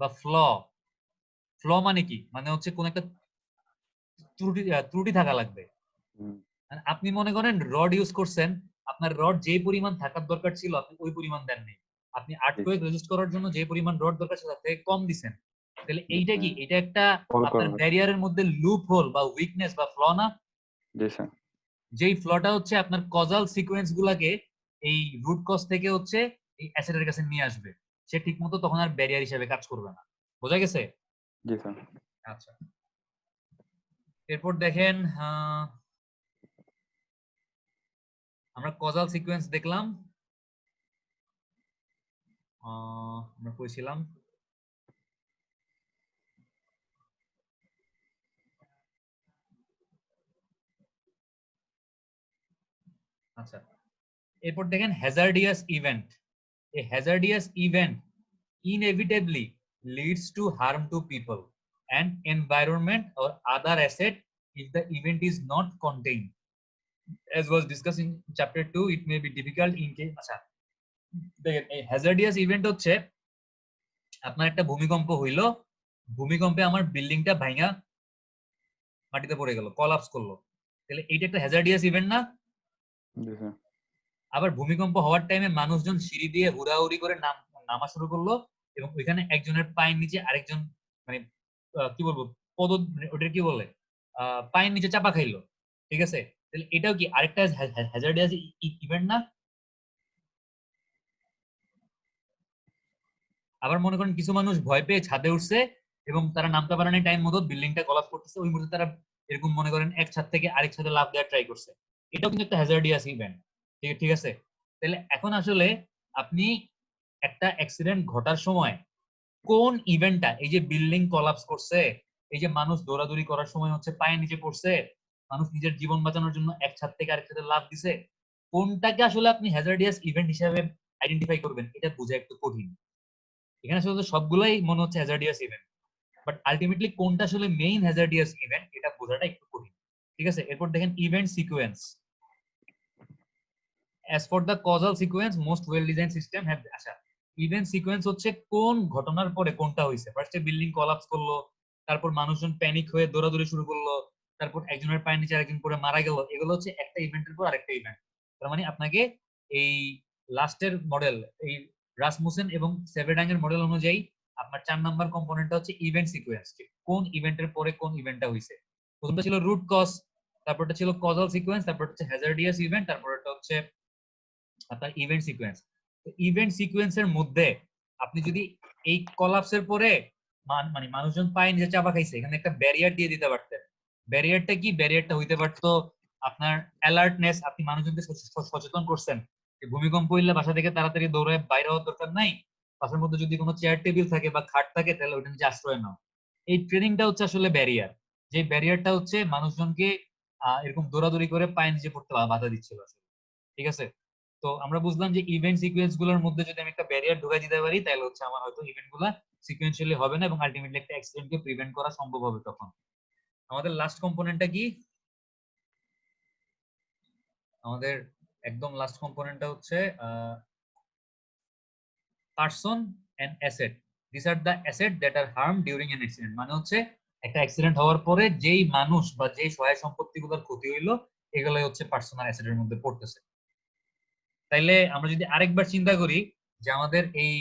S1: বা ফ্ল। ফ্ল মানে কি, মানে হচ্ছে কোন একটা ত্রুটি থাকা লাগবে।
S2: হুম।
S1: আর আপনি মনে করেন রড ইউজ করছেন, আপনার রড যে পরিমাণ থাকার দরকার ছিল আপনি ওই পরিমাণ দেননি, আপনি
S2: জি
S1: আর্টকোয়েক রেজিস্ট করার জন্য যে পরিমাণ রড দরকার ছিল তার থেকে কম দিছেন, তাহলে
S2: জি
S1: এইটা কি,
S2: স্যার।
S1: এটা একটা
S2: কল
S1: আপনার
S2: করবে।
S1: ব্যারিয়ারের মধ্যে লুপ হোল বা উইকনেস বা ফ্ল না?
S2: জি স্যার।
S1: যেই ফ্লটা হচ্ছে আপনার কজাল সিকোয়েন্স গুলাকে এই রুট কজ থেকে হচ্ছে এই অ্যাসেটের কাছে নিয়ে আসবে, সে ঠিকমতো তখন আর ব্যারিয়ার হিসেবে কাজ করবে না। বোঝা গেছে?
S2: জি স্যার।
S1: আচ্ছা, এরপর দেখেন আমরা কজাল সিকোয়েন্স দেখলাম। আমরা কইছিলাম আচ্ছা, এরপর দেখেন হ্যাজার্ডিয়াস event. A hazardous event inevitably leads to harm to people and environment or other asset if the event is not contained. As was discussed in chapter 2, it may be difficult in case আচ্ছা দেখেন এই হ্যাজার্ডিয়াস event হচ্ছে আপনার একটা ভূমিকম্প হইলো, ভূমিকম্পে আমার বিল্ডিংটা ভাঙা মাটিতে পড়ে গেল, কলাপস করলো, তাহলে এইটা একটা হ্যাজার্ডিয়াস ইভেন্ট না?
S2: জি স্যার।
S1: আবার ভূমিকম্প হওয়ার টাইমে মানুষজন সিঁড়ি দিয়ে হুড়াহুড়ি করে নামা শুরু করলো, এবং ওইখানে একজনের পায়ের নিচে আরেকজন মানে কি বলবো পদ, ওটা কি বলে পায়ের নিচে চাপা খাইলো। ঠিক আছে, তাহলে এটাও কি আরেকটা হ্যাজার্ডিয়াস ইভেন্ট না? আবার মনে করেন কিছু মানুষ ভয় পেয়ে ছাদে উঠছে এবং তারা নামতে পারে না টাইম মতো, বিল্ডিংটা কলাপস করতেছে, ওই মুহূর্তে তারা এরকম মনে করেন এক ছাদ থেকে আরেক ছাদে লাফ দেওয়ার ট্রাই করছে, এটাও কিন্তু একটা হ্যাজার্ডিয়াস ইভেন্ট। ঠিক আছে, তাহলে এখন আসলে আপনি একটা অ্যাক্সিডেন্ট ঘটার সময় কোন ইভেন্টটা, এই যে বিল্ডিং কলাপস করছে, এই যে মানুষ দৌড়াদৌড়ি করার সময় হচ্ছে পায়ের নিচে পড়ছে, মানুষ নিজের জীবন বাঁচানোর জন্য এক ছাদ থেকে আরেক ছাদে লাফ দিছে, কোনটাকে আসলে আপনি হ্যাজার্ডিয়াস ইভেন্ট হিসেবে আইডেন্টিফাই করবেন, এটা বোঝা একটু কঠিন। এখানে আসলে সবগুলাই মনে হচ্ছে হ্যাজার্ডিয়াস ইভেন্ট, বাট আলটিমেটলি কোনটা আসলে মেইন হ্যাজার্ডিয়াস ইভেন্ট এটা বোঝাটা একটু কঠিন। ঠিক আছে, এরপর দেখেন event sequence. as for the causal sequence most well designed system have, আচ্ছা ইভেন্ট সিকোয়েন্স হচ্ছে কোন ঘটনার পরে কোনটা হইছে। ফার্স্টে বিল্ডিং কলাপস করলো, তারপর মানুষজন প্যানিক হয়ে দৌড়াদৌড়ি শুরু করলো, তারপর একজনের পায়ের নিচে আরেকজন পরে মারা গেল, এগুলো হচ্ছে একটা ইভেন্টের পর আরেকটা ইভেন্ট। তার মানে আপনাকে এই লাস্টের মডেল, এই রাসমুসেন এবং সেভেডাং এর মডেল অনুযায়ী আপনার 4 নাম্বার কম্পোনেন্টটা হচ্ছে ইভেন্ট সিকোয়েন্স, কোন ইভেন্টের পরে কোন ইভেন্টটা হইছে। প্রথমটা ছিল রুট কজ, তারপরটা ছিল কজাল সিকোয়েন্স, তারপর হচ্ছে হ্যাজার্ডিয়াস ইভেন্ট, তারপরটা হচ্ছে আপনার ইভেন্ট সিকোয়েন্স। তো ইভেন্ট সিকোয়েন্সের মধ্যে আপনি যদি এই কলাপসের পরে মানে মানুষজন পায়ে নিচে চাপা খাইছে, এখানে একটা ব্যারিয়ার দিয়ে দিতে পারতেন। ব্যারিয়ারটা কি? ব্যারিয়ারটা হইতে পারতো আপনার অ্যালার্টনেস, আপনি মানুষজনকে সচেতন করছেন যে ভূমিকম্প হইলে বাসা থেকে তাড়াতাড়ি দৌড়ে বাইরে হওয়ার দরকার নাই, বাসার মধ্যে যদি কোনো চেয়ার টেবিল থাকে বা খাট থাকে তাহলে ওইটা নিচে আশ্রয় নাও। এই ট্রেনিংটা হচ্ছে আসলে ব্যারিয়ার, যে ব্যারিয়ারটা হচ্ছে মানুষজনকে এরকম দৌড়াদৌড়ি করে পায়ে নিচে পড়তে বাধা দিচ্ছিল। ঠিক আছে, তো আমরা বুঝলাম যে ইভেন্ট সিকোয়েন্স গুলোর মধ্যে যদি আমি একটা ব্যারিয়ার ঢুকাই দিতে পারি তাহলে হচ্ছে আমার হয়তো ইভেন্ট গুলা সিকোয়েন্সিয়ালি হবে না এবং আলটিমেটলি একটা অ্যাক্সিডেন্টকে প্রিভেন্ট করা সম্ভব হবে। তখন আমাদের লাস্ট কম্পোনেন্টটা কি? আমাদের একদম লাস্ট কম্পোনেন্টটা হচ্ছে person and asset. This are the asset that are harm during an accident. মানে হচ্ছে একটা অ্যাক্সিডেন্ট হওয়ার পরে যেই মানুষ বা যেই সহায় সম্পত্তিগুলোর ক্ষতি হইলো এগুলোই হচ্ছে পার্সোনাল অ্যাসেটের মধ্যে পড়তেছে। তাইলে আমরা যদি আরেকবার চিন্তা করি যে আমাদের এই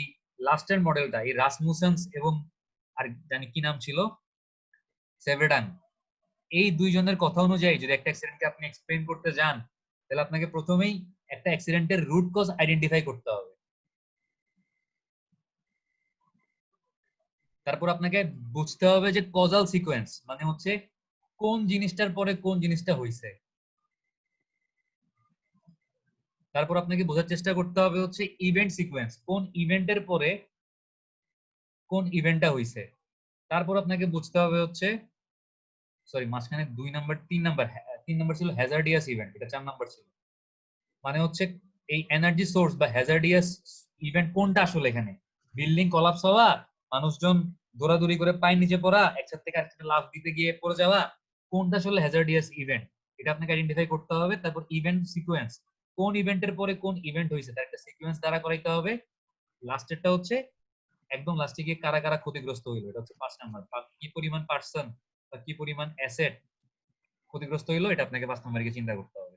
S1: লাস্টের মডেলটা, এই রাসমুসেন্স এবং আর জানি কি নাম ছিল, সেভেডাং, এই দুইজনের কথা অনুযায়ী যদি একটা অ্যাক্সিডেন্টকে আপনি এক্সপ্লেইন করতে যান তাহলে আপনাকে প্রথমেই একটা অ্যাক্সিডেন্টের রুট কজ আইডেন্টিফাই করতে হবে। তারপর আপনাকে বুঝতে হবে যে কজাল সিকোয়েন্স মানে হচ্ছে কোন জিনিসটার পরে কোন জিনিসটা হইছে। তারপর আপনাকে বোঝার চেষ্টা করতে হবে হচ্ছে ইভেন্ট সিকোয়েন্স, কোন ইভেন্টের পরে কোন ইভেন্টটা হইছে। তারপর আপনাকে বুঝতে হবে হচ্ছে, সরি মাঝখানে 2 নাম্বার 3 নাম্বার, 3 নাম্বার ছিল হ্যাজার্ডিয়াস ইভেন্ট, এটা 4 নাম্বার ছিল। মানে হচ্ছে এই এনার্জি সোর্স বা হ্যাজার্ডিয়াস ইভেন্ট কোনটা আসলে, এখানে বিল্ডিং কলাপস হওয়া, মানুষজন দৌড়াদৌড়ি করে পায়ের নিচে পড়া, একসাথে থেকে আরেকসাথে লাফ দিতে গিয়ে পড়ে যাওয়া, কোনটা আসলে হ্যাজার্ডিয়াস ইভেন্ট এটা আপনাকে আইডেন্টিফাই করতে হবে। তারপর ইভেন্ট সিকোয়েন্স, কোন ইভেন্টের পরে কোন ইভেন্ট হয়েছে তার একটা সিকোয়েন্স দ্বারা করাইতে হবে। লাস্টেরটা হচ্ছে একদম লাস্টে গিয়ে কারা কারা ক্ষতিগ্রস্ত হইলো, এটা হচ্ছে 5 নাম্বার। কি পরিমাণ পার্সন বা কি পরিমাণ অ্যাসেট ক্ষতিগ্রস্ত হইলো এটা আপনাকে 5 নাম্বারে গিয়ে চিন্তা করতে হবে।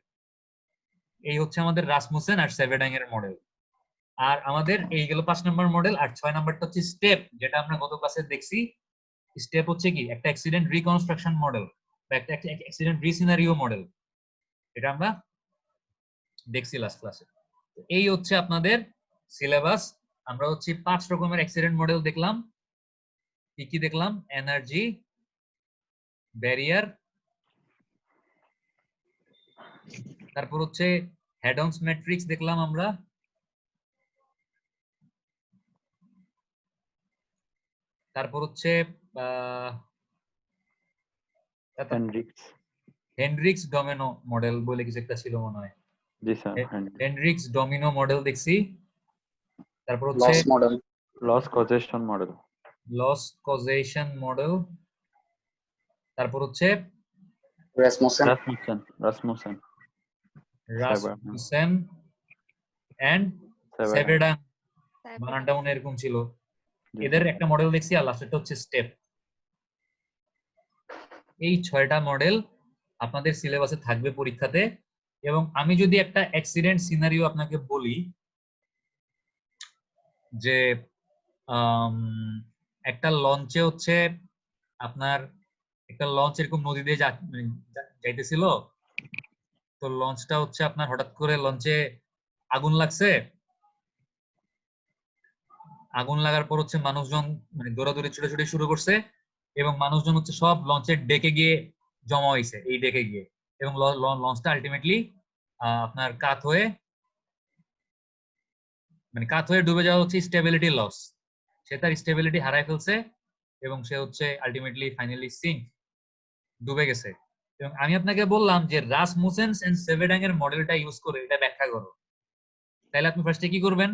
S1: এই হচ্ছে আমাদের রাসমুসেন আর সেভেডাং এর মডেল। আর আমাদের এই গেল 5 নাম্বার মডেল। আর 6 নাম্বারটা হচ্ছে স্টেপ, যেটা আমরা গত ক্লাসে দেখছি। স্টেপ হচ্ছে কি একটা অ্যাক্সিডেন্ট রিকনস্ট্রাকশন মডেল বা একটা অ্যাক্সিডেন্ট রিসিনারিও মডেল, এটা আমরা দেখছি লাস্ট ক্লাসে। এই হচ্ছে আপনাদের সিলেবাস। আমরা হচ্ছে 5 রকমের অ্যাক্সিডেন্ট মডেল দেখলাম। কি কি দেখলাম? এনার্জি, ব্যারিয়ার, তারপর হচ্ছে হেড-অনস ম্যাট্রিক্স দেখলাম আমরা, তারপর হচ্ছে হেনড্রিক্স ডোমিনো মডেল বলে কিছু একটা ছিল মনে হয়।
S2: জি স্যার,
S1: হেনড্রিক্স ডোমিনো মডেল দেখছি। তারপর হচ্ছে
S2: লস কজেশন মডেল,
S1: তারপর হচ্ছে
S2: রাসমুসেন
S1: এন্ড সেভেডাং, বানানটা মনে এরকম ছিল। এদের একটা মডেল দেখছি আর লাস্টেরটা হচ্ছে স্টেপ। এই 6টা মডেল আপনাদের সিলেবাসে থাকবে পরীক্ষাতে। এবং আমি যদি একটা অ্যাক্সিডেন্ট সিনারিও আপনাকে বলি যে আম, একটা লঞ্চে হচ্ছে আপনার একটা লঞ্চ এরকম নদী দিয়ে যাইতেছিল, তো লঞ্চটা হচ্ছে আপনার হঠাৎ করে লঞ্চে আগুন লাগছে। আগুন লাগার পর হচ্ছে মানুষজন মানে দৌড়াদৌড়ি ছুটাছুটি শুরু করছে, এবং মানুষজন হচ্ছে সব লঞ্চের ডেকে গিয়ে জমা হয়েছে এই ডেকে গিয়ে, এবং লঞ্চটা আলটিমেটলি আপনার কাত হয়ে ডুবে যাওয়া হচ্ছে স্টেবিলিটি লস। সে তার স্টেবিলিটি হারায় ফেলছে এবং সে হচ্ছে আলটিমেটলি ফাইনালি সিঙ্ক, ডুবে গেছে। এবং আমি আপনাকে বললাম যে রাসমুসেনস এন্ড সেভেডাং এর মডেলটা ইউজ করে এটা ব্যাখ্যা করো, তাহলে আপনি ফার্স্টে কি করবেন?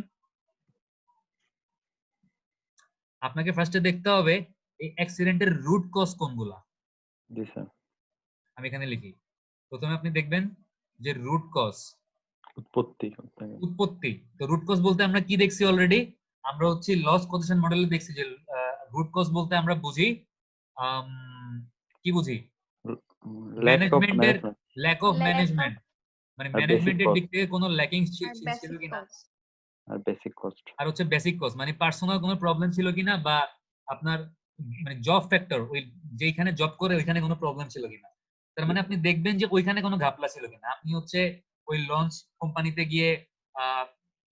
S1: আপনাকে ফার্স্টে দেখতে হবে এই অ্যাক্সিডেন্টের রুট কজ কোনগুলা।
S2: জি স্যার।
S1: আমি এখানে লিখি, প্রথমে আপনি দেখবেন যে রুট কজ, উৎপত্তি। তো রুট কজ বলতে আমরা কি দেখছি অলরেডি? আমরা হচ্ছে লস কজেশন মডেলে দেখছি যে রুট কজ বলতে আমরা বুঝি কি বুঝি? ম্যানেজমেন্টের ল্যাক অফ ম্যানেজমেন্ট, মানে ম্যানেজমেন্টের দিক থেকে কোনো ল্যাকিং ছিল কিনা,
S2: আর বেসিক কস্ট,
S1: আর হচ্ছে বেসিক কজ মানে পার্সোনাল কোনো প্রবলেম ছিল কিনা, বা আপনার মানে জব ফ্যাক্টর, ওই যেখানে জব করে ওইখানে কোনো প্রবলেম ছিল কিনা। তার মানে আপনি দেখবেন যে ওইখানে কোনো ঘাপলা ছিল কিনা। আপনি হচ্ছে ওই লঞ্চ কোম্পানিতে গিয়ে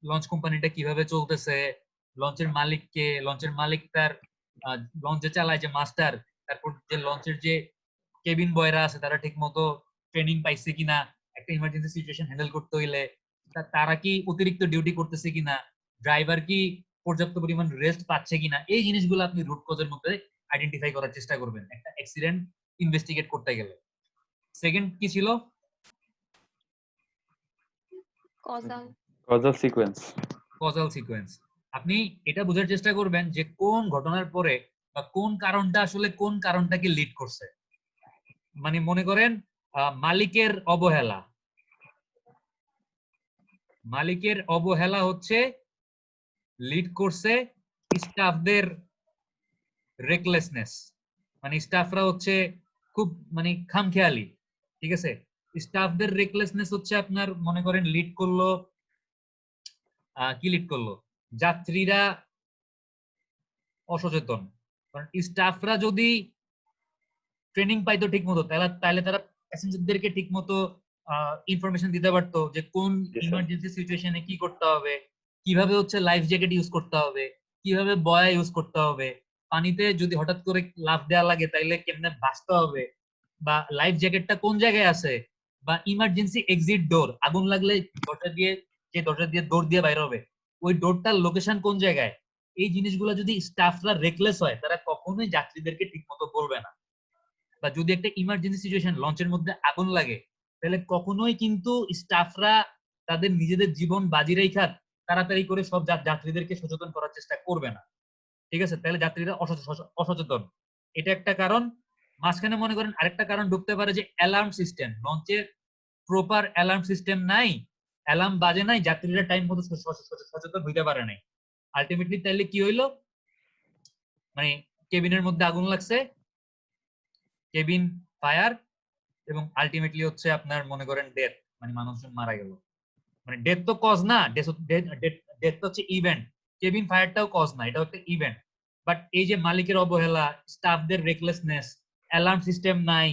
S1: লঞ্চ কোম্পানিটা কিভাবে চলতেছে, লঞ্চের মালিককে, লঞ্চের মালিক তার লঞ্চে চালায় যে মাস্টার, তারপর যে লঞ্চের যে কেবিন বয়রা আছে তারা ঠিক মতো ট্রেনিং পাইছে কিনা একটা ইমার্জেন্সি সিচুয়েশন হ্যান্ডেল করতে হইলে, তারা কি অতিরিক্ত ডিউটি করতেছে কিনা, ড্রাইভার কি পর্যাপ্ত পরিমাণ রেস্ট পাচ্ছে কিনা, এই জিনিসগুলো আপনি রুট কজের মধ্যে আইডেন্টিফাই করার চেষ্টা করবেন একটা অ্যাক্সিডেন্ট ইনভেস্টিগেট করতে গেলে। সেকেন্ড কি ছিল?
S2: Causal sequence.
S1: Causal sequence. আপনি এটা বোঝার চেষ্টা করবেন যে কোন ঘটনার পরে বা কোন কারণটা আসলে কোন কারণটাকে লিড করছে। মানে মনে করেন মালিকের অবহেলা, মালিকের অবহেলা হচ্ছে লিড করছে স্টাফদের রেকলেসনেস, মানে স্টাফরা হচ্ছে খুব মানে খামখেয়ালি, ঠিক আছে। স্টাফদের রেকলেসনেস হচ্ছে আপনার মনে করেন লিড করলো কি লিড করলো? যাত্রীরা অসচেতন। কারণ স্টাফরা যদি ট্রেনিং পাইতো ঠিক মতো তাহলে তারা প্যাসেঞ্জারদেরকে ঠিক মতো ইনফরমেশন দিতে পারতো যে কোন ইমার্জেন্সি সিচুয়েশনে কি করতে হবে, কিভাবে হচ্ছে লাইফ জ্যাকেট ইউজ করতে হবে, কিভাবে বয়া ইউজ করতে হবে, পানিতে যদি হঠাৎ করে লাফ দেওয়া লাগে তাইলে কেমনে বাঁচতে হবে, বা লাইফ জ্যাকেটটা কোন জায়গায় আছে, বা ইমার্জেন্সি এক্সিট ডোর, আগুন লাগলে দরজা দিয়ে দৌড় দিয়ে বাইরে হবে, ওই ডোরটার লোকেশন কোন জায়গায়। এই জিনিসগুলো যদি স্টাফরা রেকলেস হয় তারা কখনোই যাত্রীদেরকে ঠিক মতো বলবে না। বা যদি একটা ইমার্জেন্সি সিচুয়েশন লঞ্চের মধ্যে আগুন লাগে তাহলে কখনোই কিন্তু স্টাফরা তাদের নিজেদের জীবন বাজি রেখে তাড়াতাড়ি করে সব যাত্রীদেরকে সচেতন করার চেষ্টা করবে না, ঠিক আছে। তাহলে যাত্রীরা অসচেতন, এটা একটা কারণ। মাঝখানে মনে করেন আরেকটা কারণ ঢুকতে পারে যে অ্যালার্ম সিস্টেম, লঞ্চের প্রপার অ্যালার্ম সিস্টেম নাই, অ্যালার্ম বাজে নাই, যাত্রীরা টাইম মতো সচেতন হইতে পারে নাই। আলটিমেটলি তাহলে কি হইলো, মানে কেবিনের মধ্যে আগুন লাগছে, কেবিন ফায়ার, এবং আলটিমেটলি হচ্ছে আপনার মনে করেন ডেথ, মানে মানুষজন মারা গেল। মানে ডেথ তো কজ না, ডেথ তো হচ্ছে ইভেন্ট, কেবিন ফায়ারটাও কজ না, এটাও একটা ইভেন্ট। বাট এই যে মালিকের অবহেলা, স্টাফদের রেকলেসনেস, অ্যালার্ম সিস্টেম নাই,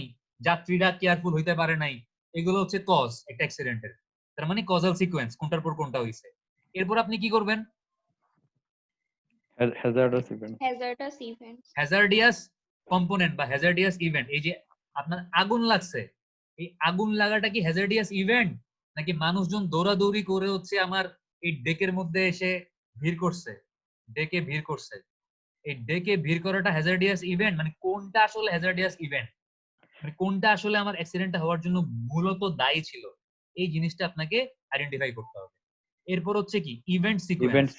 S1: যাত্রীরা কেয়ারফুল হইতে পারে নাই, এগুলো হচ্ছে কজ একটা অ্যাক্সিডেন্টের। তার মানে কজাল সিকোয়েন্স, কোনটার পর কোনটা হইছে। এরপর আপনি কি করবেন? হ্যাজার্ডিয়াস কম্পোনেন্ট বা হ্যাজার্ডিয়াস ইভেন্ট। এই যে আপনার আগুন লাগছে, এই আগুন লাগাটা কি হ্যাজার্ডিয়াস ইভেন্ট, নাকি মানুষজন দৌড়াদৌড়ি করে হচ্ছে আমার এই ডেকের মধ্যে এসে ভিড় করছে, ডেকে ভিড় করছে, এই ডেকে ভিড় করাটা হ্যাজার্ডিয়াস ইভেন্ট, মানে কোনটা আসলে হ্যাজার্ডিয়াস ইভেন্ট, মানে কোনটা আসলে আমার অ্যাক্সিডেন্টটা হওয়ার জন্য মূলত দায়ী ছিল, এই জিনিসটা আপনাকে আইডেন্টিফাই করতে হবে। এরপর হচ্ছে কি ইভেন্ট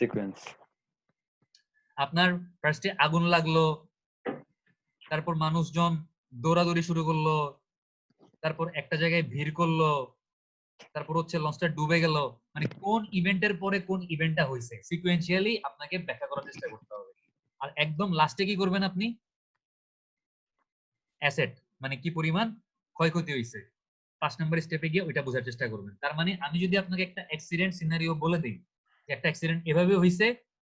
S1: সিকোয়েন্স। আপনার ফার্স্টে আগুন লাগলো, তারপর মানুষজন দৌড়াদৌড়ি শুরু করলো, তারপর একটা জায়গায় ভিড় করলো, তারপর হচ্ছে লঞ্চটা ডুবে গেল, মানে কোন ইভেন্টের পরে কোন ইভেন্টটা হয়েছে সিকোয়েন্সিয়ালি আপনাকে ব্যাখ্যা করার চেষ্টা করতে হবে। আর একদম লাস্টে কি করবেন আপনি? অ্যাসেট, মানে কি পরিমাণ ক্ষয়ক্ষতি হয়েছে, 5 নম্বর স্টেপে গিয়ে ওইটা বোঝার চেষ্টা করবেন। তার মানে আমি যদি আপনাকে একটা অ্যাক্সিডেন্ট সিনারিও বলে দিই যে একটা অ্যাক্সিডেন্ট এভাবে হইছে,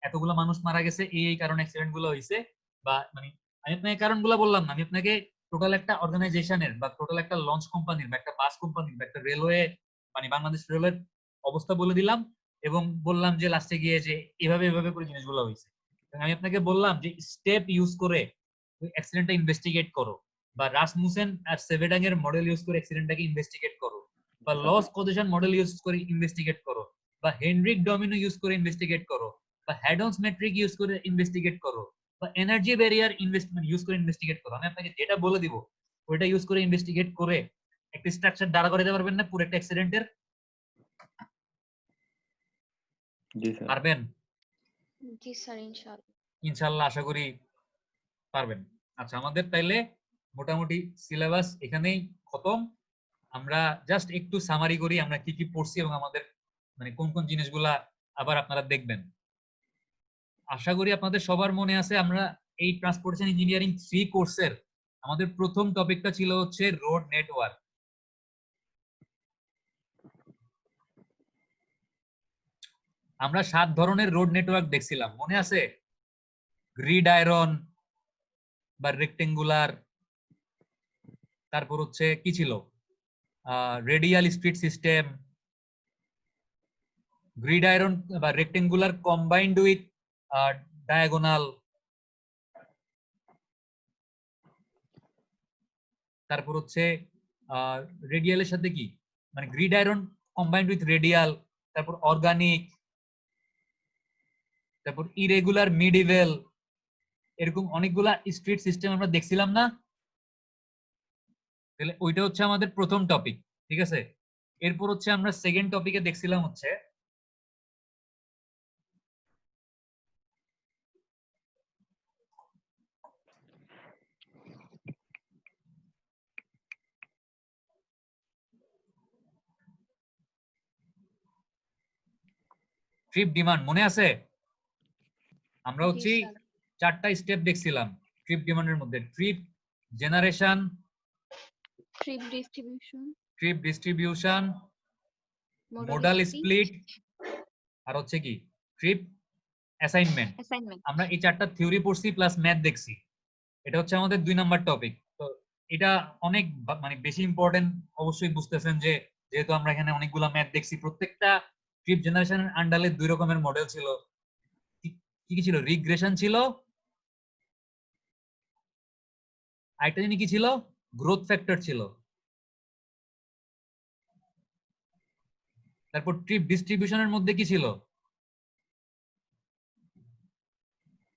S1: এতগুলো মানুষ মারা গেছে এই কারণে অ্যাক্সিডেন্ট গুলো হইছে, বা মানে আমি আপনাকে কারণগুলো বললাম না, আমি আপনাকে টোটাল একটা অর্গানাইজেশনের বা টোটাল একটা লঞ্চ কোম্পানির বা একটা বাস কোম্পানির বা একটা রেলওয়ে মানে বাংলাদেশ রেলওয়ের অবস্থা বলে দিলাম এবং বললাম যে লাস্টে গিয়ে যে এভাবে এভাবে করে জিনিসগুলো হয়েছে। আমি আপনাকে বললাম যে স্টেপ ইউজ করে ওই অ্যাক্সিডেন্টটা ইনভেস্টিগেট করো, বা রাসমুসেন আর সেভেডাং এর মডেল ইউজ করে অ্যাক্সিডেন্টটাকে ইনভেস্টিগেট করো, বা লস কজেশন মডেল ইউজ করে ইনভেস্টিগেট করো, বা হেনরিক ডমিনো ইউজ করে ইনভেস্টিগেট করো, বা হ্যাডন্স মেট্রিক ইউজ করে ইনভেস্টিগেট করো, বা এনার্জি ব্যারিয়ার ইনভেস্টমেন্ট ইউজ করে ইনভেস্টিগেট করো। আমি আপনাকে যেটা বলে দিব ওইটা ইউজ করে ইনভেস্টিগেট করে একটা স্ট্রাকচার দাঁড়া করে দিতে পারবেন না পুরো একটা অ্যাক্সিডেন্টের?
S2: জি স্যার।
S1: পারবেন?
S3: জি স্যার, ইনশাআল্লাহ।
S1: ইনশাআল্লাহ আশা করি পারবেন। আচ্ছা, আমাদের তাইলে মোটামুটি সিলেবাস এখানেই খতম। আমরা জাস্ট একটু সামারি করি আমরা কি কি পড়ছি এবং আমাদের মানে কোন কোন জিনিসগুলা আবার আপনারা দেখবেন। আশা করি আপনাদের সবার মনে আছে আমরা এই ট্রান্সপোর্টেশন ইঞ্জিনিয়ারিং 3 কোর্সের আমাদের প্রথম টপিকটা ছিল হচ্ছে রোড নেটওয়ার্ক। আমরা 7 ধরনের রোড নেটওয়ার্ক দেখছিলাম, মনে আছে? গ্রিড আয়রন বা রেক্টেঙ্গুলার, তারপর হচ্ছে কি ছিল, radial street system, grid iron বা রেক্টেঙ্গুলার কম্বাইন্ড উইথ ডায়াগোনাল, তারপর হচ্ছে রেডিয়ালের সাথে কি মানে grid iron combined with radial, তারপর অর্গানিক, তারপর ইরেগুলার মিডিভেল, এরকম অনেকগুলা স্ট্রিট সিস্টেম আমরা দেখছিলাম না? তাহলে ওইটা হচ্ছে আমাদের প্রথম টপিক, ঠিক আছে? এরপর হচ্ছে আমরা সেকেন্ড টপিকে দেখছিলাম হচ্ছে ট্রিপ ডিমান্ড, মনে আছে? আমরা
S3: জি
S1: হচ্ছে
S3: স্যার।
S1: 4টা স্টেপ দেখছিলাম ট্রিপ ডিমান্ডের মধ্যে: trip generation,
S3: trip distribution,
S1: trip distribution,
S3: modal
S1: modal
S3: split,
S1: split, আর হচ্ছে কি ট্রিপ অ্যাসাইনমেন্ট।
S3: অ্যাসাইনমেন্ট।
S1: আমরা এই 4টা থিওরি পড়ছি প্লাস ম্যাথ দেখছি। এটা হচ্ছে আমাদের 2 নাম্বার টপিক। তো এটা অনেক মানে বেশি ইম্পর্টেন্ট, অবশ্যই বুঝতেছেন যে যেহেতু আমরা এখানে অনেকগুলা ম্যাথ দেখছি। প্রত্যেকটা ট্রিপ জেনারেশনের আন্ডারে 2 রকমের মডেল ছিল। কি কি ছিল? রিগ্রেশন ছিল, আরেকটা জিনিস কি ছিল? গ্রোথ ফ্যাক্টর ছিল। তারপর ট্রিপ ডিস্ট্রিবিউশনের মধ্যে কি ছিল?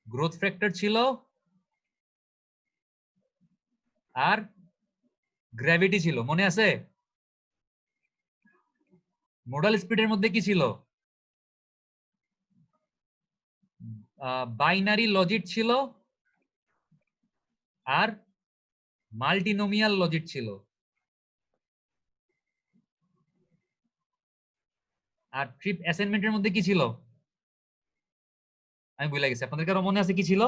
S1: গ্রোথ ফ্যাক্টর ছিল আর গ্র্যাভিটি ছিল, মনে আছে? মোডাল স্পিডের মধ্যে কি ছিল? বাইনারি লজিক ছিল আর মাল্টিনোমিয়াল লজিক ছিল। আর ট্রিপ অ্যাসাইনমেন্টের মধ্যে কি ছিল? আমি ভুলে গেছি, আপনাদের কারো মনে আছে কি ছিল?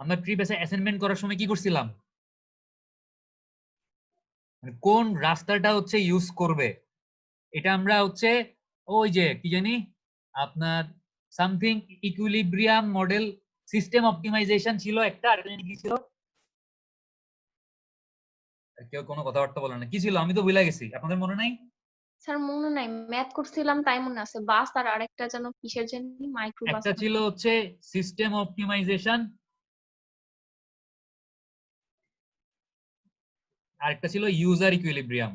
S1: আমরা ট্রিপ অ্যাসাইনমেন্ট করার সময় কি করছিলাম, মানে কোন রাস্তাটা হচ্ছে ইউজ করবে, এটা আমরা হচ্ছে ওই যে কি জানি আপনার something equilibrium model system optimisation ছিল একটা, আর একটা জিনিস কি ছিল? কেউ কোনো কথাবার্তা বলে না, কি ছিল? আমি তো ভুলে গেছি, আপনাদের মনে নাই?
S3: স্যার মনে নাই, ম্যাথ করছিলাম তাই মনে আছে। বাস আর আরেকটা যেন কিসের জানি, মাইক্রো বাস।
S1: একটা ছিল হচ্ছে সিস্টেম অপটিমাইজেশন, আর একটা ছিল ইউজার ইকুইলিব্রিয়াম।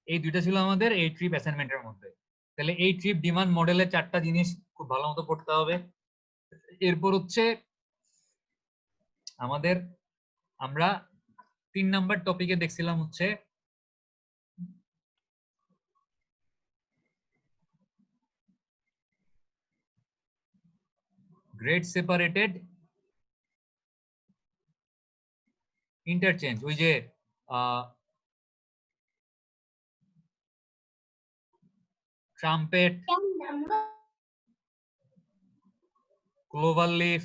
S1: এই দুইটা ছিল আমাদের এই ট্রিপ অ্যাসাইনমেন্টের মধ্যে। তাহলে এই ট্রিপ ডিমান্ড মডেলের 4টা জিনিস খুব ভালো মতো পড়তে হবে। এরপর হচ্ছে আমাদের আমরা 3 নাম্বার টপিকে দেখছিলাম হচ্ছে গ্রেড সেপারেটেড ইন্টারচেঞ্জ। ওই যে trumpet, clover leaf,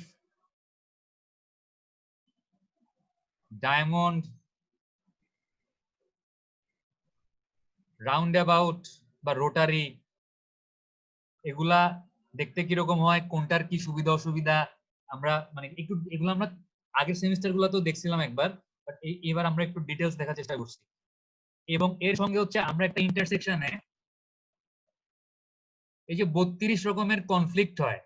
S1: diamond, round about বা রোটারি, এগুলা দেখতে কিরকম হয়, কোনটার কি সুবিধা অসুবিধা, আমরা মানে একটু এগুলো আমরা আগের সেমিস্টার গুলো তো দেখছিলাম একবার, বাট এবার আমরা একটু ডিটেলস দেখার চেষ্টা করছি। এবং এর সঙ্গে হচ্ছে আমরা একটা ইন্টারসেকশনে এই যে 32 রকমের কনফ্লিক্ট হয়,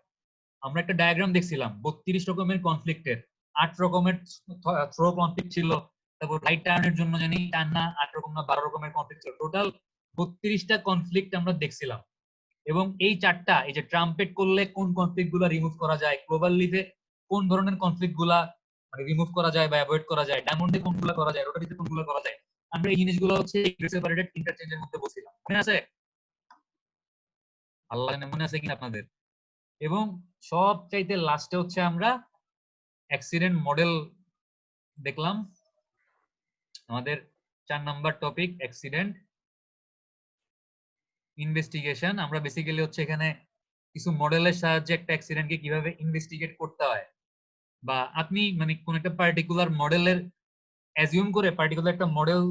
S1: আমরা একটা ডায়াগ্রাম দেখছিলাম 32 রকমের কনফ্লিক্টের, 8 রকমের থ্রো কনফ্লিক্ট ছিল, তারপর রাইট টার্নের জন্য জানি টার্ন না 8 রকম না 12 রকমের কনফ্লিক্ট ছিল, টোটাল 32টা কনফ্লিক্ট আমরা দেখছিলাম। এবং এই চারটা, এই যে ট্রাম্পেট করলে কোন কনফ্লিক্ট গুলা রিমুভ করা যায়, ক্লোভার লিফে কোন ধরনের কনফ্লিক্ট গুলা মানে রিমুভ করা যায় বা অ্যাভয়েড করা যায়, ডায়মন্ডে কোনগুলো করা যায়, রোটারিতে কোনগুলো করা যায়, আমরা এই জিনিসগুলো হচ্ছে সেপারেটেড ইন্টারচেঞ্জের মধ্যে বলছিলাম, মনে আছে? আল্লাহ জানে মনে আছে কিনা আপনাদের। এবং সব চাইতে লাস্টে হচ্ছে আমরা অ্যাক্সিডেন্ট মডেল দেখলাম, আমাদের 4 নাম্বার টপিক অ্যাক্সিডেন্ট ইনভেস্টিগেশন। আমরা বেসিক্যালি হচ্ছে এখানে কিছু মডেলের সাহায্যে একটা অ্যাক্সিডেন্টকে কিভাবে ইনভেস্টিগেট করতে হয়, বা আপনি মানে কোন একটা পার্টিকুলার মডেলের অ্যাজিউম করে পার্টিকুলার একটা মডেল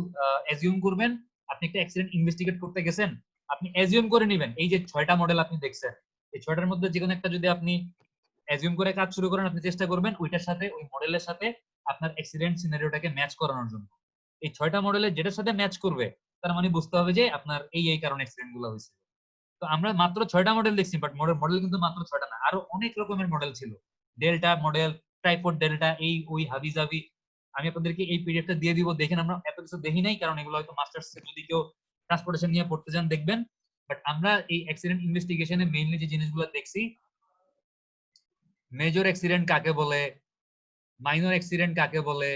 S1: অ্যাজিউম করবেন, আপনি একটা অ্যাক্সিডেন্ট ইনভেস্টিগেট করতে গেছেন, আপনি অ্যাজিউম করে নেবেন এই যে 6টা মডেল আপনি দেখছেন, এই 6টার মধ্যে যে কোনো একটা যদি আপনি অ্যাজিউম করে কাজ শুরু করেন, আপনি চেষ্টা করবেন ওইটার সাথে ওই মডেলের সাথে আপনার অ্যাক্সিডেন্ট সিনারিওটাকে ম্যাচ করানোর জন্য। এই 6টা মডেলের যেটার সাথে ম্যাচ করবে তার মানে বুঝতে হবে যে আপনার এই কারণে অ্যাক্সিডেন্ট গুলো হয়েছে। তো আমরা মাত্র 6টা মডেল দেখছি, বাট মডেল কিন্তু মাত্র 6টা না, আরো অনেক রকমের মডেল ছিল, ডেল্টা মডেল, ট্রাইপড ডেল্টা, এই ওই হাবি জাবি। আমি আপনাদেরকে এই পিডিএফটা দিয়ে দিব, দেখেন আমরা এত কিছু দেখি নাই, কারণ এগুলো হয়তো মাস্টার্স যদি কেউ ট্রান্সপোর্টেশন নিয়ে পড়তে যান দেখবেন। বাট আমরা এই অ্যাক্সিডেন্ট ইনভেস্টিগেশনে মেইনলি যে জিনিসগুলো দেখছি, মেজর অ্যাক্সিডেন্ট কাকে বলে, মাইনর অ্যাক্সিডেন্ট কাকে বলে,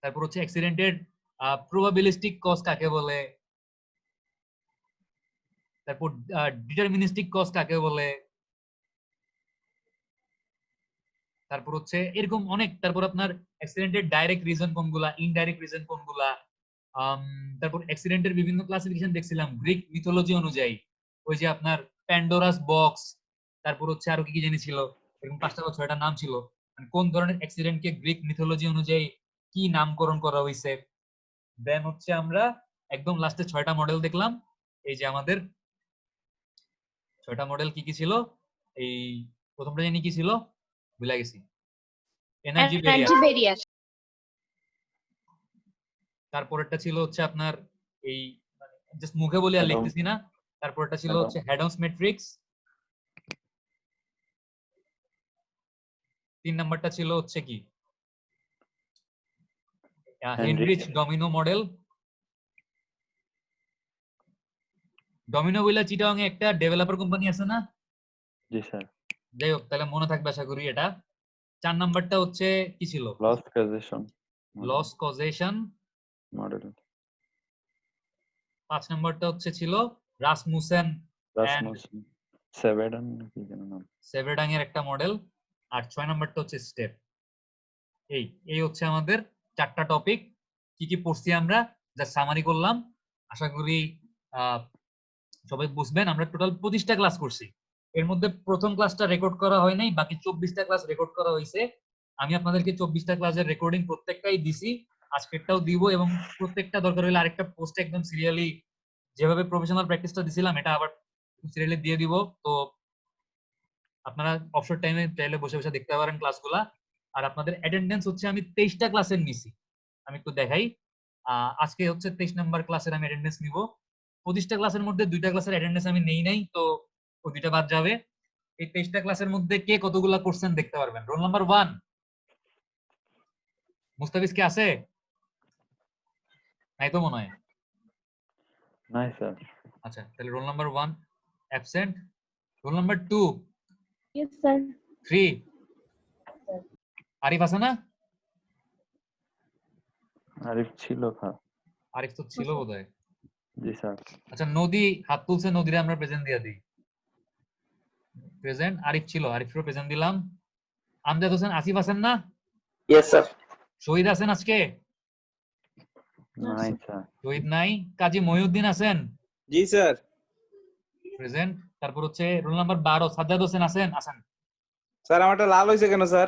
S1: তারপর হচ্ছে অ্যাক্সিডেন্টের প্রবাবিলিস্টিক কজ কাকে বলে, তারপর ডিটারমিনিস্টিক কজ কাকে বলে, তারপর হচ্ছে এরকম অনেক, তারপর আপনার অ্যাক্সিডেন্টের ডাইরেক্ট রিজন কোনগুলা, ইনডাইরেক্ট রিজন কোনগুলা, তারপর অ্যাক্সিডেন্টের বিভিন্ন ক্লাসিফিকেশন দেখছিলাম গ্রিক মিথোলজি অনুযায়ী, ওই যে আপনার প্যান্ডোরাস বক্স, তারপর হচ্ছে আরো কি কি জিনিস ছিল, এরকম 5টা বা 6টা নাম ছিল, মানে কোন ধরনের অ্যাক্সিডেন্টকে গ্রিক মিথোলজি অনুযায়ী কি নামকরণ করা হয়েছে। দেন হচ্ছে আমরা একদম লাস্টে 6টা মডেল দেখলাম, এই যে আমাদের 6টা মডেল কি কি ছিল, এই প্রথমটা জানি কি ছিল ভুলে গেছি, এনার্জি ব্যারিয়ার, তারপরেরটা ছিল হচ্ছে আপনার এই জাস্ট মুখে বলি আর লিখতেছি না, তারপরটা ছিল হচ্ছে হেডন্স ম্যাট্রিক্স, 3 নাম্বারটা ছিল হচ্ছে কি হেনরিচ ডমিনো মডেল। ডমিনো বইলা চিটাগাং এ একটা ডেভেলপার কোম্পানি আছে না?
S2: জি স্যার।
S1: যাই হোক, তাহলে মনে থাকবে আশা করি এটা। 4 নাম্বারটা হচ্ছে কি ছিল? Loss causation model. 5 নাম্বারটা হচ্ছে ছিল রাসমুসেন সেভেডাং এর একটা মডেল, আর 6 নাম্বারটা হচ্ছে স্টেপ। এই হচ্ছে আমাদের 4টা টপিক। কি কি পড়ছি আমরা যা সামারি করলাম, আশা করি সবাই বুঝবেন। আমরা টোটাল 25টা ক্লাস করছি, এর মধ্যে প্রথম ক্লাসটা রেকর্ড করা হয় নাই, বাকি 24টা ক্লাস রেকর্ড করা হয়েছে। আমি আপনাদেরকে 24টা ক্লাসের রেকর্ডিং প্রত্যেকটাই দিছি, আজকেরটাও দিব, এবং প্রত্যেকটা দরকার হলে আরেকটা পোস্ট একদম সিরিয়ালি যেভাবে প্রফেশনাল প্র্যাকটিসটা দিছিলাম এটা আবার সিরিয়ালি দিয়ে দিব। তো আপনারা অবসর টাইমে চাইলে বসে বসে দেখতে পারেন ক্লাসগুলা। আর আপনাদের অ্যাটেন্ডেন্স হচ্ছে আমি 23টা ক্লাসের নিছি, আমি একটু দেখাই। আজকে হচ্ছে 23 নাম্বার ক্লাসের আমি অ্যাটেন্ডেন্স নিব। 25টা ক্লাসের মধ্যে 2টা ক্লাসের অ্যাটেন্ডেন্স আমি নেই নাই, তো ওই 2টা বাদ যাবে। এই 23টা ক্লাসের মধ্যে কে কতগুলা কোশ্চেন দেখতে পারবেন। রোল নাম্বার 1 মুস্তাফিজ কে আছে? নাই তো মনে হয়।
S2: নাই স্যার।
S1: আচ্ছা, তাহলে roll number 1 absent. Roll number 2
S3: yes sir.
S1: 3 Arif আছে না?
S2: আরিফ ছিল। হ্যাঁ,
S1: আরিফ তো ছিল বোধহয়।
S2: জি স্যার।
S1: আচ্ছা, নদী হাত তুলছে, নদীরে আমরা প্রেজেন্ট দিয়ে দিই। প্রেজেন্ট। আরিফ ছিল, আরিফেরও প্রেজেন্ট দিলাম। আমজাদ হোসেন আসিফ আছেন না?
S4: Yes sir.
S1: শহীদ আছেন আজকে?
S2: নাই স্যার।
S1: শহীদ নাই। কাজী মহিউদ্দিন আছেন?
S4: জি স্যার।
S1: প্রেজেন্ট। তারপর হচ্ছে রোল নাম্বার 12 সাজ্জাদ হোসেন আছেন? আছেন।
S4: স্যার আমারটা লাল হয়েছে কেন স্যার?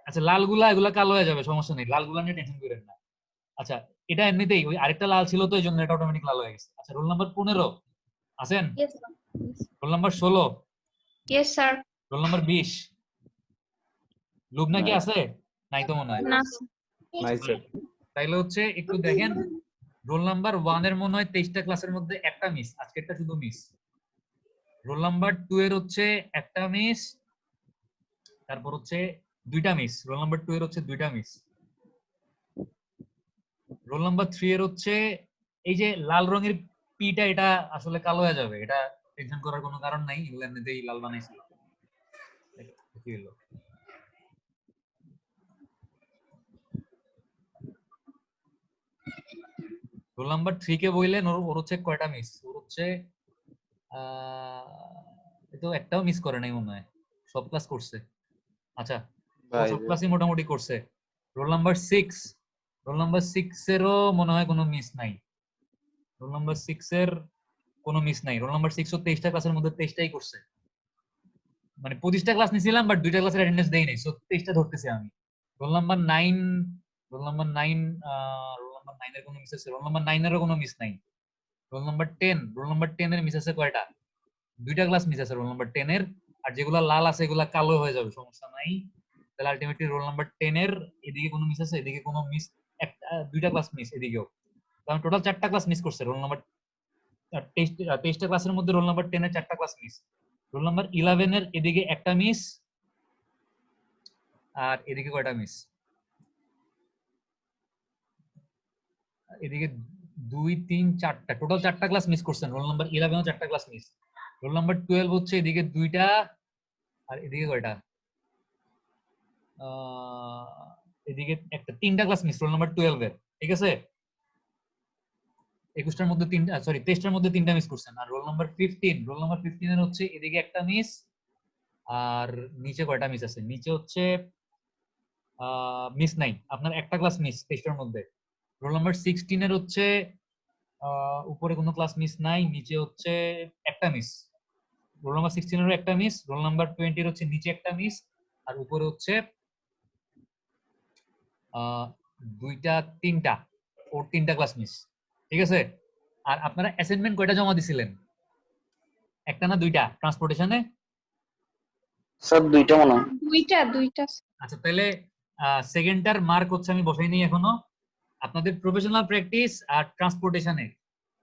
S1: আচ্ছা লালগুলা এগুলা কালো হয়ে যাবে, সমস্যা নেই, লালগুলা নিয়ে টেনশন করেন না। আচ্ছা এটা এমনিতেই ওই আরেকটা লাল ছিল তো এই জন্য এটা অটোমেটিক লাল হয়ে গেছে। আচ্ছা রোল নাম্বার 15 আছেন?
S3: Yes, sir.
S1: Roll number 16,
S3: Yes, sir.
S1: Roll number 20। Lubna কি
S2: নাই।
S1: আছে? নাই তো মনে হয়।
S3: না, sir.
S4: নাই স্যার।
S1: তাইলে হচ্ছে একটু দেখেন, রোল নাম্বার 1 এর মনে হয় 23টা ক্লাসের মধ্যে একটা মিস, আজকেরটা শুধু মিস। রোল নাম্বার 2 এর হচ্ছে একটা মিস, তারপর হচ্ছে দুইটা মিস। রোল নাম্বার 2 এর হচ্ছে দুইটা মিস। রোল নাম্বার 3 এর হচ্ছে এই যে লাল রঙের পিটা, এটা আসলে কালো হয়ে যাবে, এটা টেনশন করার কোনো কারণ নাই, এগুলো এমনিতেই লাল বানাইছিল। কি হলো? রোল নাম্বার 3 কে বললেন, ওর হচ্ছে কয়টা মিস? ওর হচ্ছে তো একটাও মিস করে নাই মনে হয়, সব ক্লাস করছে। আচ্ছা ও
S4: ভাই
S1: সব ক্লাসই মোটামুটি করছে। রোল নাম্বার 6, রোল নাম্বার 6 এরও মনে হয় কোনো মিস নাই। রোল নাম্বার 6 এর কোনো মিস নাই। রোল নাম্বার 6 ও 23টা ক্লাসের মধ্যে 23টাই করছে, মানে 25টা ক্লাস নিছিলাম বাট দুইটা ক্লাসের অ্যাটেন্ডেন্স দেই নাই, সো 23টা ধরতেছি আমি। Roll number 9, roll number 9, roll number 9 এর কোনো মিস আছে? রোল নাম্বার 9 এরও কোনো মিস নাই। রোল নাম্বার 10, রোল নাম্বার 10 এর মিস আছে কয়টা? দুইটা ক্লাস মিস আছে রোল নাম্বার 10 এর, আর যেগুলা লাল আছে এগুলা কালো হয়ে যাবে, সমস্যা নাই। তাহলে আলটিমেটলি রোল নাম্বার 10 এর এদিকে কোনো মিস আছে, এদিকে কোনো মিস, একটা দুইটা ক্লাস মিস এদিকেও, কারণ টোটাল 4টা ক্লাস মিস করছে রোল নাম্বার 23টা ক্লাসের মধ্যে রোল নাম্বার 10 এর 4টা ক্লাস মিস। রোল নাম্বার 11 এর এদিকে একটা মিস, আর এদিকে কয়টা মিস? এদিকে 2 3 4টা, টোটাল 4টা ক্লাস মিস করছেন। রোল নাম্বার 11 ও 4টা ক্লাস মিস। রোল নাম্বার 12 হচ্ছে এদিকে দুইটা, আর এদিকে কয়টা? এদিকে একটা, 3টা ক্লাস মিস রোল নাম্বার 12 এর, ঠিক আছে? 21টার মধ্যে 3টা, সরি 23টার মধ্যে 3টা মিস করছেন। আর রোল নাম্বার 15, রোল নাম্বার 15 এর হচ্ছে এদিকে একটা মিস, আর নিচে কয়টা মিস আছে? নিচে হচ্ছে মিস নাই, আপনার একটা ক্লাস মিস 23টার মধ্যে। রোল নাম্বার 16 এর হচ্ছে উপরে কোনো ক্লাস মিস নাই, নিচে হচ্ছে একটা মিস। রোল নাম্বার 16 এর একটা মিস। রোল নাম্বার 20 এর হচ্ছে নিচে একটা মিস, আর উপরে হচ্ছে দুইটা, তিনটা, ওর 3টা ক্লাস মিস, ঠিক আছে? আর আপনারা অ্যাসাইনমেন্ট কয়টা জমা দিছিলেন? একটা না দুইটা ট্রান্সপোর্টেশনে?
S5: স্যার দুইটা মনে হয়।
S3: দুইটা।
S1: আচ্ছা তাহলে সেকেন্ডটার মার্ক হচ্ছে আমি বসাই নি এখনো। আপনাদের প্রফেশনাল প্র্যাকটিস আর ট্রান্সপোর্টেশনে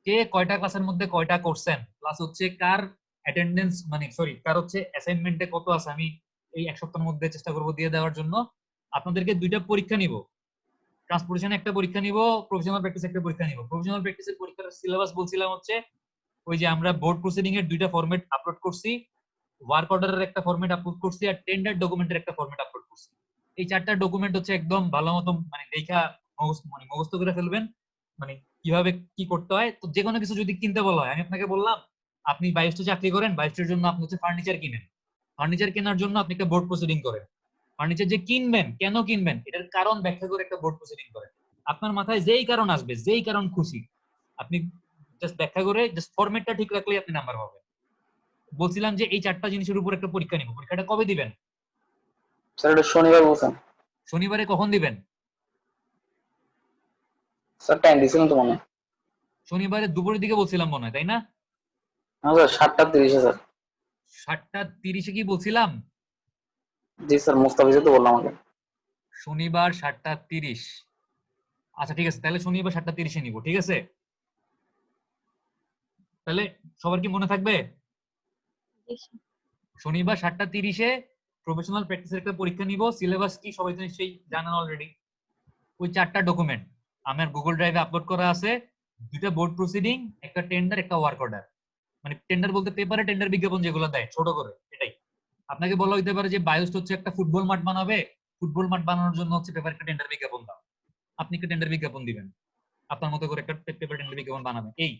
S1: কে কয়টা ক্লাসের মধ্যে কয়টা করছেন, প্লাস হচ্ছে কার অ্যাটেন্ডেন্স, মানে সরি কার হচ্ছে অ্যাসাইনমেন্টে কত আছে, আমি এই এক সপ্তাহের মধ্যে চেষ্টা করব দিয়ে দেওয়ার জন্য। আপনাদেরকে দুইটা পরীক্ষা নিব, ট্রান্সপোর্টেশন একটা পরীক্ষা নিব, প্রফেশনাল প্র্যাকটিস একটা পরীক্ষা নিব। প্রফেশনাল প্র্যাকটিসের পরীক্ষার সিলেবাস বলছিলাম হচ্ছে ওই যে আমরা বোর্ড প্রসিডিং এর দুইটা ফরম্যাট আপলোড করছি, ওয়ার্ক অর্ডারের একটা ফরম্যাট আপলোড করছি, আর টেন্ডার ডকুমেন্টের একটা ফরম্যাট আপলোড করছি। এই 4টা ডকুমেন্ট হচ্ছে একদম ভালো মতো মানে দেখা মুখস্থ করে ফেলবেন, মানে কিভাবে কি করতে হয়। তো যে কোনো কিছু যদি কিনতে বলা হয়, আমি আপনাকে বললাম আপনি 22টা চাকরি করেন, 22টার জন্য আপনি হচ্ছে ফার্নিচার কিনেন, ফার্নিচার কেনার জন্য আপনি একটা বোর্ড প্রসিডিং করেন। ফার্নিচার যে কিনবেন, কেন কিনবেন এটার কারণ ব্যাখ্যা করে একটা বোর্ড প্রসিডিং করেন। আপনার মাথায় যেই কারণ আসবে, যেই কারণ খুশি, আপনি জাস্ট ব্যাখ্যা করে জাস্ট ফরম্যাটটা ঠিক রাখলেই আপনি নাম্বার পাবেন। বলছিলাম যে এই 4টা জিনিসের উপর একটা পরীক্ষা নিব। পরীক্ষাটা কবে দিবেন?
S5: স্যার এটা শনিবার বলছেন।
S1: শনিবারে কখন দিবেন?
S5: স্যার টাইম দিয়েছিলেন তো মনে হয়।
S1: শনিবারে দুপুরের দিকে বলছিলাম মনে হয়, তাই না?
S5: হ্যাঁ স্যার 7:30 স্যার।
S1: 7:30 কি বলছিলাম?
S5: জি স্যার মুস্তাফিজে তো বললাম আমাকে।
S1: শনিবার 7:30। আচ্ছা ঠিক আছে, তাহলে শনিবার 7:30 নিব, ঠিক আছে? তাহলে সবার কি মনে থাকবে? শনিবার 7:30 প্রফেশনাল প্র্যাকটিসের একটা পরীক্ষা নিব। সিলেবাস কি সবাই তো নিশ্চয়ই জানেন অলরেডি। ওই 4টা ডকুমেন্ট আমার গুগল ড্রাইভে আপলোড করা আছে, দুইটা বোর্ড প্রসিডিং, একটা টেন্ডার, একটা ওয়ার্ক অর্ডার। মানে টেন্ডার বলতে পেপারে টেন্ডার বিজ্ঞাপন যেগুলো দেয় ছোট করে, এটাই। আপনাকে বলা হইতে পারে যে বায়োস্ট হচ্ছে একটা ফুটবল মাঠ বানাবে, ফুটবল মাঠ বানানোর জন্য হচ্ছে পেপার একটা টেন্ডার বিজ্ঞাপন দাও, আপনি একটা টেন্ডার বিজ্ঞাপন দিবেন, আপনার মতো করে একটা পেপার টেন্ডার বিজ্ঞাপন বানাবেন, এই।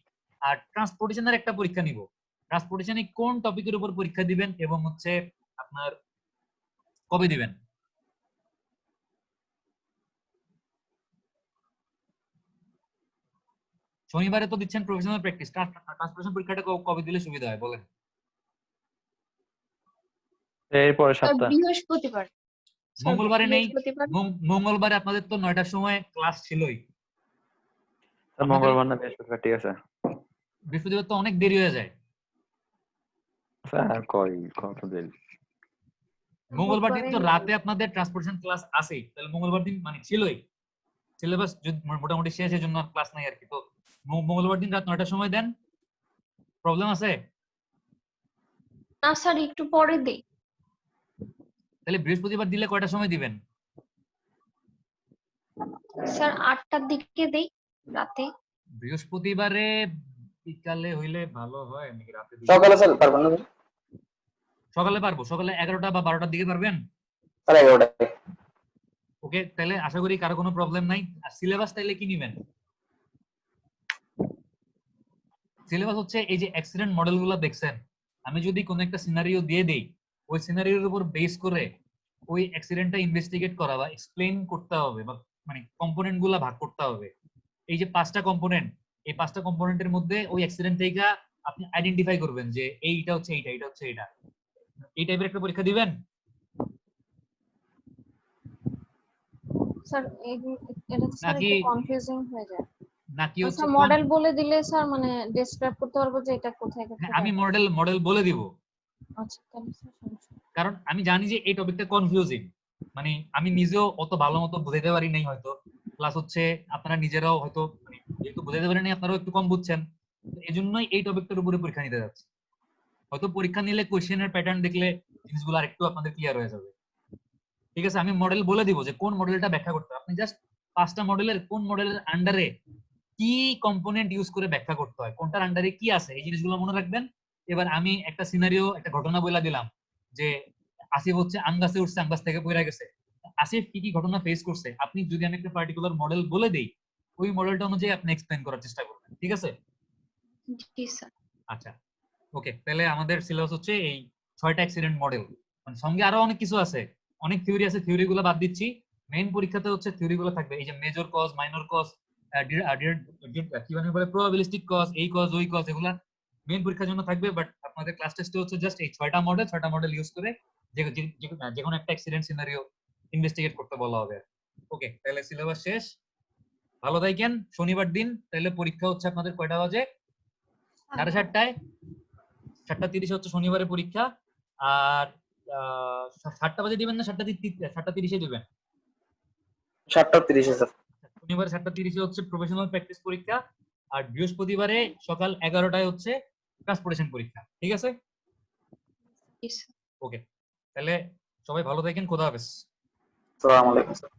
S1: আর ট্রান্সপোর্টেশনের একটা পরীক্ষা নিব। ট্রান্সপোর্টেশনে কোন টপিকের উপর পরীক্ষা দিবেন এবং হচ্ছে আপনার কবে দিবেন? শনিবারে তো দিচ্ছেন প্রফেশনাল প্র্যাকটিস, ট্রান্সপোর্টেশন পরীক্ষাটা কবে দিলে সুবিধা হয় বলেন?
S2: এরপরে
S3: স্যার
S2: সপ্তাহ
S3: বৃহস্পতিবার স্যার
S1: মঙ্গলবারে নেই?
S3: বৃহস্পতিবার
S1: মঙ্গলবারে আপনাদের তো 9টার সময় ক্লাস ছিলই।
S2: স্যার
S1: আমাদের-
S2: মঙ্গলবার না বৃহস্পতিবার ঠিক আছে
S1: বৃহস্পতিবার তো অনেক দেরি হয়ে যায়।
S2: স্যার কই কত দেরি
S1: মঙ্গলবার দিন তো
S3: বুধবারে
S1: রাতে আপনাদের ট্রান্সপোর্টেশন ক্লাস আছেই, তাহলে মঙ্গলবার দিন মানে ছিলই, সিলেবাস মোটামুটি শেষ, এর জন্য ক্লাস নাই আর কি। তো মঙ্গলবার দিন রাত 9টার সময় দেন, প্রবলেম আছে?
S3: না স্যার একটু পরে দেই।
S1: তাহলে বৃহস্পতিবার দিলে কয়টার সময় দিবেন?
S3: স্যার 8টার দিকে দেই রাতে।
S1: বৃহস্পতিবারে বিকালে হইলে ভালো হয় নাকি রাতে দিলে?
S5: সকালে স্যার পারবেন না স্যার?
S1: সকালে পারবো, সকালে 11টা বা 12টার দিকে পারবেন?
S5: স্যার 11টায়।
S1: ওকে, তাহলে আশা করি কারো কোনো প্রবলেম নাই। আর সিলেবাস তাইলে কি নিবেন? সিলেবাস হচ্ছে এই যে অ্যাক্সিডেন্ট মডেলগুলো দেখছেন, আমি যদি কোনো একটা সিনারিও দিয়ে দেই, ওই সিনারিওর উপর বেস করে ওই অ্যাক্সিডেন্টটা ইনভেস্টিগেট করা বা এক্সপ্লেইন করতে হবে, বা মানে কম্পোনেন্ট গুলা ভাগ করতে হবে। এই যে 5টা কম্পোনেন্ট, এই 5টা কম্পোনেন্টের মধ্যে ওই অ্যাক্সিডেন্ট থেকে আপনি আইডেন্টিফাই করবেন যে এইটা হচ্ছে এইটা, এটা হচ্ছে এইটা। এই টাইপের একটা পরীক্ষা দিবেন?
S6: স্যার এটা তো স্যার
S1: নাকি
S6: একটু কনফিউজিং হয়ে যায়।
S1: নাকি হচ্ছে
S6: আচ্ছা মডেল বলে দিলে স্যার মানে ডেসক্রাইব করতে পারবো যে এটা কোথায়
S1: হ্যাঁ,
S6: কোথায়
S1: আমি
S6: পাবো।
S1: মডেল বলে দিব,
S6: আচ্ছা তাহলে স্যার সমস্যা নেই।
S1: কারণ আমি জানি যে এই টপিকটা কনফিউজিং, মানে আমি নিজেও অত ভালো মতো বুঝাইতে পারি নাই হয়তো, প্লাস হচ্ছে আপনারা নিজেরাও হয়তো মানে যেহেতু বুঝাইতে পারেন নাই, আপনারাও একটু কম বুঝছেন, এই জন্যই এই টপিকটার উপরে পরীক্ষা নিতে যাচ্ছি। হয়তো পরীক্ষা নিলে কোশ্চেনের প্যাটার্ন দেখলে জিনিসগুলো আরেকটু আপনাদের ক্লিয়ার হয়ে যাবে। ঠিক আছে, আমি মডেল বলে দিব যে কোন মডেলটা ব্যাখ্যা করতে হবে। আপনি জাস্ট 5টা মডেলের কোন মডেলের আন্ডারে কি কম্পোনেন্ট ইউজ করে ব্যাখ্যা করতে হয়, কোনটার আন্ডারে কি আছে, এই জিনিসগুলো মনে রাখবেন। এবার আমি একটা সিনারিও, একটা ঘটনা বলে দিলাম যে আসিফ হচ্ছে আম গাছে উঠছে, আম গাছ থেকে পড়ে গেছে। আসিফ কি কি ঘটনা ফেস করছে, আপনি যদি আমি একটা পার্টিকুলার মডেল বলে দেই, ওই মডেলটা অনুযায়ী আপনি এক্সপ্লেইন করার চেষ্টা করবেন। ঠিক আছে?
S3: জি স্যার।
S1: আচ্ছা, ওকে, তাহলে আমাদের সিলেবাস হচ্ছে এই 6টা অ্যাক্সিডেন্ট মডেল, মানে সঙ্গে আরো অনেক কিছু আছে, অনেক থিওরি আছে, থিওরি গুলো বাদ দিচ্ছি। মেইন পরীক্ষাতে হচ্ছে থিওরি গুলো থাকবে, এই যে মেজর কজ, মাইনর কজ, কি মানে বলে প্রবাবিলিস্টিক কজ, এই কজ ওই কজ, এগুলা মেইন পরীক্ষার জন্য থাকবে। বাট আপনাদের ক্লাস টেস্টে হচ্ছে জাস্ট এই 6টা মডেল ইউজ করে যে কোনো একটা অ্যাক্সিডেন্ট সিনারিও ইনভেস্টিগেট করতে বলা হবে। ওকে, তাহলে সিলেবাস শেষ, ভালো থাকেন। শনিবার দিন তাহলে পরীক্ষা হচ্ছে আপনাদের কয়টা বাজে? 7:30টায়। 7:30 হচ্ছে শনিবারে পরীক্ষা। আর 7টা বাজে দিবেন না 7:30 দিবেন?
S5: 7:30 স্যার।
S1: শনিবার 7:30 হচ্ছে প্রফেশনাল প্র্যাকটিস পরীক্ষা, আর বৃহস্পতিবারে সকাল 11টায় হচ্ছে ট্রান্সপোর্টেশন পরীক্ষা। ঠিক আছে?
S3: জি স্যার।
S1: ওকে, তাহলে সবাই ভালো থাকেন, খোদা হাফেজ।
S5: আসসালামু আলাইকুম স্যার।